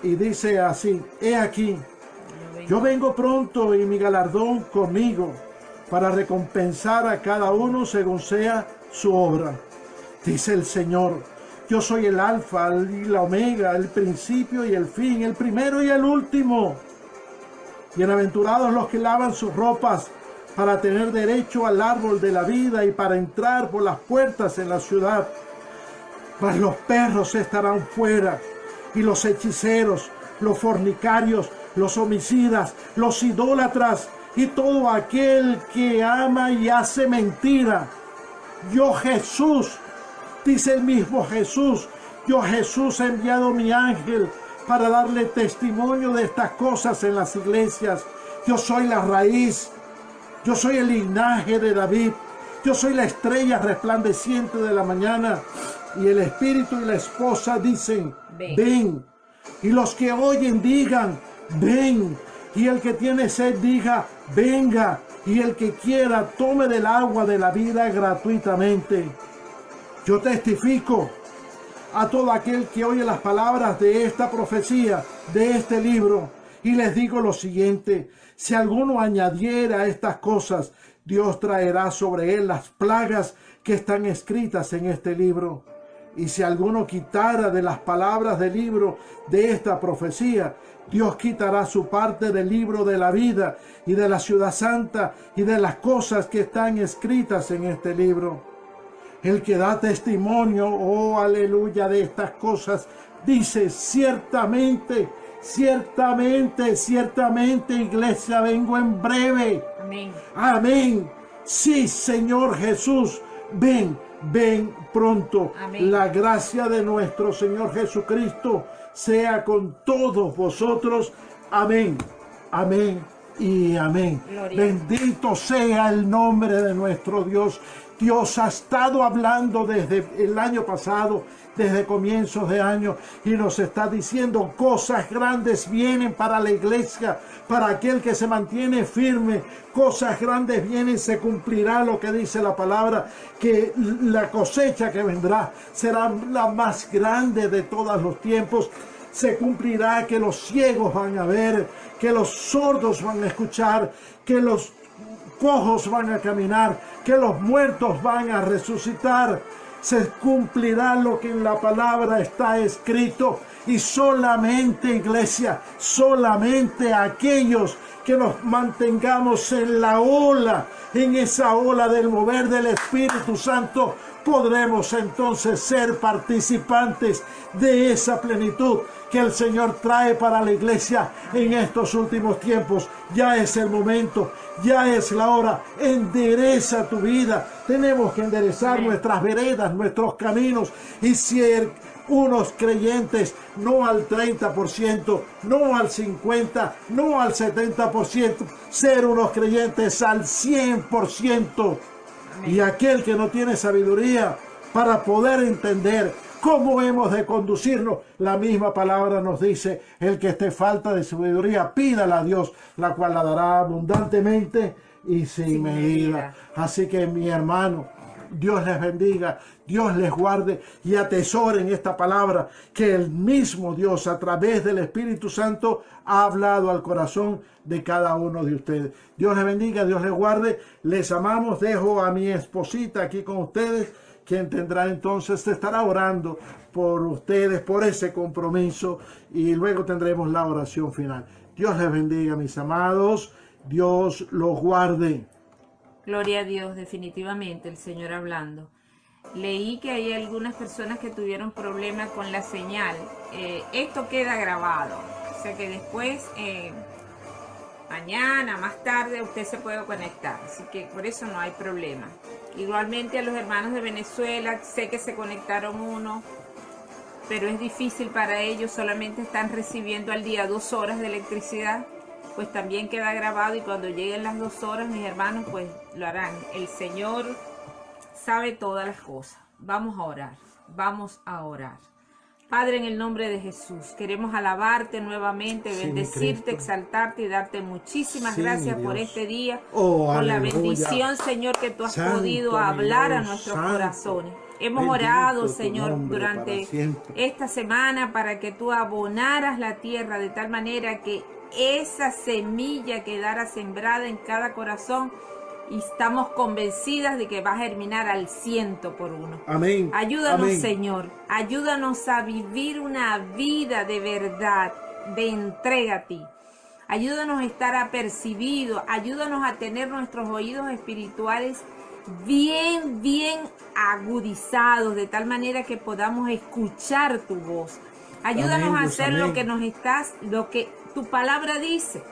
y dice así: he aquí, yo vengo pronto y mi galardón conmigo, para recompensar a cada uno según sea su obra. Dice el Señor: yo soy el alfa y la omega, el principio y el fin, el primero y el último. Bienaventurados los que lavan sus ropas para tener derecho al árbol de la vida y para entrar por las puertas en la ciudad. Mas los perros estarán fuera, y los hechiceros, los fornicarios, los homicidas, los idólatras y todo aquel que ama y hace mentira. Yo Jesús, dice el mismo Jesús, yo Jesús he enviado mi ángel para darle testimonio de estas cosas en las iglesias. Yo soy la raíz, yo soy el linaje de David, yo soy la estrella resplandeciente de la mañana. Y el espíritu y la esposa dicen: ven. Y los que oyen digan: ven. Y el que tiene sed diga: venga. Y el que quiera tome del agua de la vida gratuitamente. Yo testifico a todo aquel que oye las palabras de esta profecía, de este libro, y les digo lo siguiente: si alguno añadiera a estas cosas, Dios traerá sobre él las plagas que están escritas en este libro. Y si alguno quitara de las palabras del libro de esta profecía, Dios quitará su parte del libro de la vida y de la ciudad santa y de las cosas que están escritas en este libro. El que da testimonio, oh aleluya, de estas cosas, dice: ciertamente, ciertamente, ciertamente, iglesia, vengo en breve. Amén. Amén. Sí, Señor Jesús, ven. Ven pronto. Amén. La gracia de nuestro Señor Jesucristo sea con todos vosotros. Amén. Amén y amén. Gloria. Bendito sea el nombre de nuestro Dios. Dios ha estado hablando desde el año pasado, desde comienzos de año, y nos está diciendo: cosas grandes vienen para la iglesia, para aquel que se mantiene firme. Cosas grandes vienen, se cumplirá lo que dice la palabra, que la cosecha que vendrá será la más grande de todos los tiempos. Se cumplirá que los ciegos van a ver, que los sordos van a escuchar, que los cojos van a caminar, que los muertos van a resucitar. Se cumplirá lo que en la palabra está escrito, y solamente, iglesia, solamente aquellos que nos mantengamos en la ola, en esa ola del mover del Espíritu Santo, podremos entonces ser participantes de esa plenitud que el Señor trae para la iglesia en estos últimos tiempos. Ya es el momento, ya es la hora. Endereza tu vida. Tenemos que enderezar nuestras veredas, nuestros caminos, y ser unos creyentes no al 30%, no al 50%, no al 70%, ser unos creyentes al 100%. Y aquel que no tiene sabiduría para poder entender cómo hemos de conducirnos, la misma palabra nos dice: el que esté falta de sabiduría, pídala a Dios, la cual la dará abundantemente y sin medida. Así que, mi hermano, Dios les bendiga, Dios les guarde, y atesoren esta palabra que el mismo Dios, a través del Espíritu Santo, ha hablado al corazón de cada uno de ustedes. Dios les bendiga, Dios les guarde, les amamos. Dejo a mi esposita aquí con ustedes, quien tendrá entonces, estará orando por ustedes, por ese compromiso, y luego tendremos la oración final. Dios les bendiga, mis amados, Dios los guarde. Gloria a Dios, definitivamente, el Señor hablando. Leí que hay algunas personas que tuvieron problemas con la señal. Esto queda grabado, o sea que después, mañana, más tarde, usted se puede conectar, así que por eso no hay problema. Igualmente a los hermanos de Venezuela, sé que se conectaron uno, pero es difícil para ellos, solamente están recibiendo al día 2 horas de electricidad. Pues también queda grabado, y cuando lleguen las 2 horas, mis hermanos, pues lo harán. El Señor sabe todas las cosas. Vamos a orar, vamos a orar. Padre, en el nombre de Jesús, queremos alabarte nuevamente, bendecirte, exaltarte y darte muchísimas gracias por este día, por la bendición, Señor, que tú has podido hablar a nuestros corazones. Hemos Bendito orado, tu Señor, nombre para durante siempre. esta semana para que tú abonaras la tierra de tal manera que esa semilla quedara sembrada en cada corazón, y estamos convencidas de que va a germinar al 100%. Amén. Ayúdanos, Amén. Señor. Ayúdanos a vivir una vida de verdad, de entrega a ti. Ayúdanos a estar apercibidos. Ayúdanos a tener nuestros oídos espirituales bien agudizados, de tal manera que podamos escuchar tu voz. Ayúdanos Amén, a Dios, hacer amén. lo que tu palabra dice,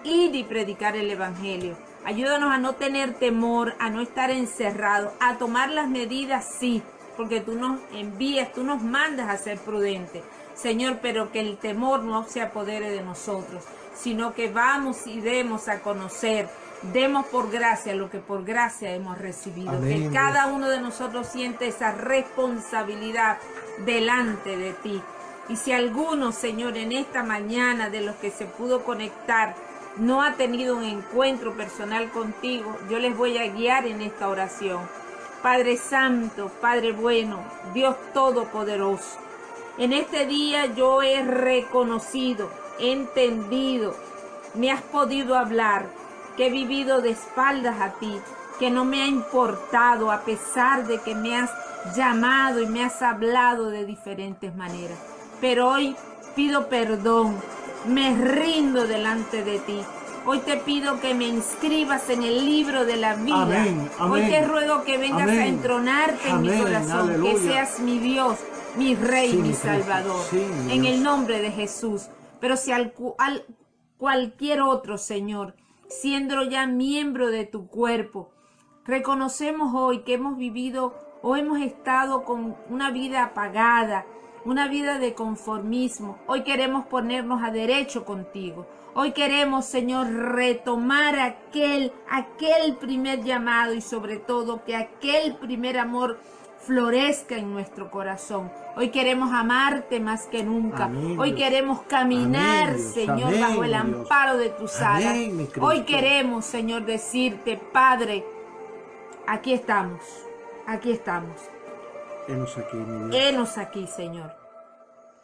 ir y predicar el evangelio. Ayúdanos a no tener temor, a no estar encerrados, a tomar las medidas, sí, porque tú nos envías, tú nos mandas a ser prudentes, Señor, pero que el temor no se apodere de nosotros, sino que vamos y demos a conocer, demos por gracia lo que por gracia hemos recibido. Amén. Que cada uno de nosotros siente esa responsabilidad delante de ti. Y si alguno, Señor, en esta mañana de los que se pudo conectar no ha tenido un encuentro personal contigo, yo les voy a guiar en esta oración. Padre Santo, Padre bueno, Dios Todopoderoso, en este día yo he reconocido, he entendido, me has podido hablar, que he vivido de espaldas a ti, que no me ha importado a pesar de que me has llamado y me has hablado de diferentes maneras. Pero hoy pido perdón, me rindo delante de ti. Hoy te pido que me inscribas en el libro de la vida. Amén, amén. Hoy te ruego que vengas Amén. a entronarte en mi Amén, corazón, aleluya. que seas mi Dios, mi Rey, Sí, mi mi Cristo. Salvador, Sí, mi en Dios. el nombre de Jesús. Pero si cualquier otro, Señor, siendo ya miembro de tu cuerpo, reconocemos hoy que hemos vivido o hemos estado con una vida apagada, una vida de conformismo. Hoy queremos ponernos a derecho contigo. Hoy queremos, Señor, retomar aquel primer llamado, y sobre todo que aquel primer amor florezca en nuestro corazón. Hoy queremos amarte más que nunca. Amén, Hoy Dios. queremos caminar, Amén, Dios. Señor, Amén, bajo el Dios. amparo de tus alas. Amén, mi Cristo. Hoy queremos, Señor, decirte, Padre, aquí estamos, aquí estamos. Henos aquí, mi Dios. Henos aquí, Señor.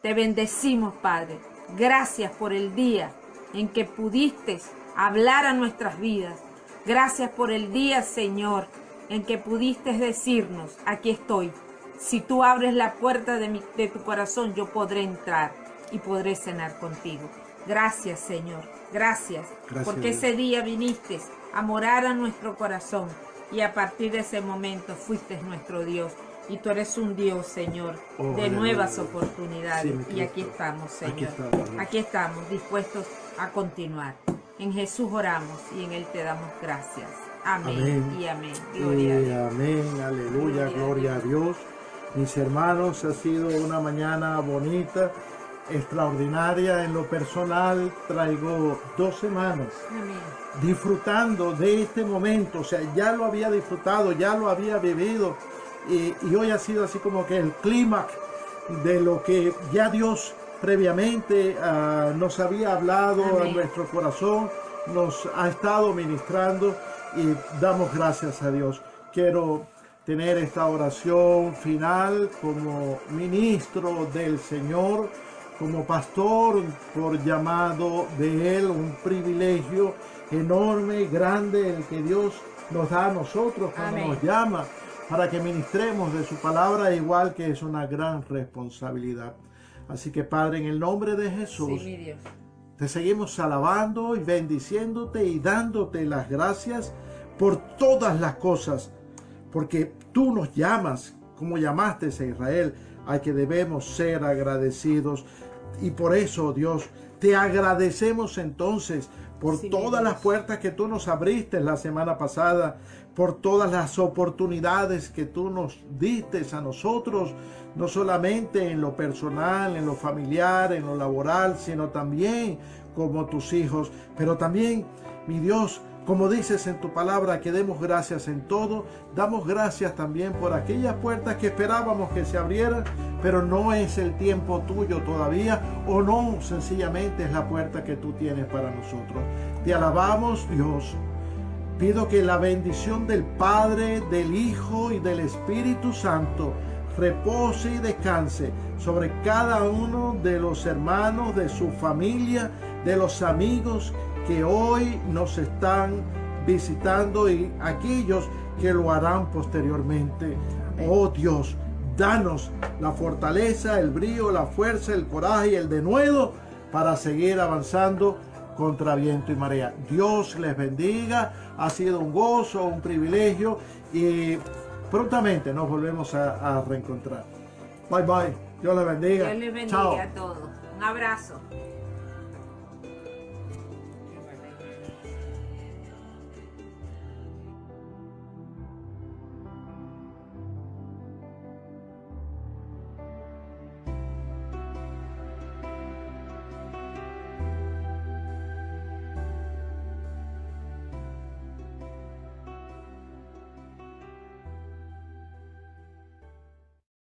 Te bendecimos, Padre. Gracias por el día en que pudiste hablar a nuestras vidas. Gracias por el día, Señor, en que pudiste decirnos, aquí estoy. Si tú abres la puerta de tu corazón, yo podré entrar y podré cenar contigo. Gracias, Señor. Gracias, porque Dios. ese día viniste a morar a nuestro corazón, y a partir de ese momento fuiste nuestro Dios. Y tú eres un Dios, Señor, Oh, de aleluya. nuevas oportunidades. Sí, mi y Cristo. aquí estamos, Señor. Aquí estamos, Dios. Aquí estamos, dispuestos a continuar. En Jesús oramos y en Él te damos gracias. Amén, Amén. y amén. Gloria a Dios. Amén, aleluya, gloria a Dios. Mis hermanos, ha sido una mañana bonita, extraordinaria. En lo personal, traigo 2 semanas Amén. disfrutando de este momento. O sea, ya lo había disfrutado, ya lo había vivido. Y hoy ha sido así como que el clímax de lo que ya Dios previamente nos había hablado. Amén. A nuestro corazón, nos ha estado ministrando, y damos gracias a Dios. Quiero tener esta oración final como ministro del Señor, como pastor por llamado de Él, un privilegio enorme, grande, el que Dios nos da a nosotros cuando Amén. nos llama para que ministremos de su palabra, igual que es una gran responsabilidad. Así que, Padre, en el nombre de Jesús, Sí, mi Dios. te seguimos alabando y bendiciéndote y dándote las gracias por todas las cosas, porque tú nos llamas, como llamaste a Israel, a que debemos ser agradecidos. Y por eso, Dios, te agradecemos entonces por Sí, todas Dios. las puertas que tú nos abriste la semana pasada, por todas las oportunidades que tú nos diste a nosotros, no solamente en lo personal, en lo familiar, en lo laboral, sino también como tus hijos. Pero también, mi Dios, como dices en tu palabra, que demos gracias en todo, damos gracias también por aquellas puertas que esperábamos que se abrieran, pero no es el tiempo tuyo todavía, o no, sencillamente es la puerta que tú tienes para nosotros. Te alabamos, Dios. Pido que la bendición del Padre, del Hijo y del Espíritu Santo repose y descanse sobre cada uno de los hermanos, de su familia, de los amigos que hoy nos están visitando y aquellos que lo harán posteriormente. Oh Dios, danos la fortaleza, el brío, la fuerza, el coraje y el denuedo para seguir avanzando contra viento y marea. Dios les bendiga. Ha sido un gozo, un privilegio y prontamente nos volvemos a reencontrar. Bye bye. Dios les bendiga. Dios les bendiga Chao. a todos. Un abrazo.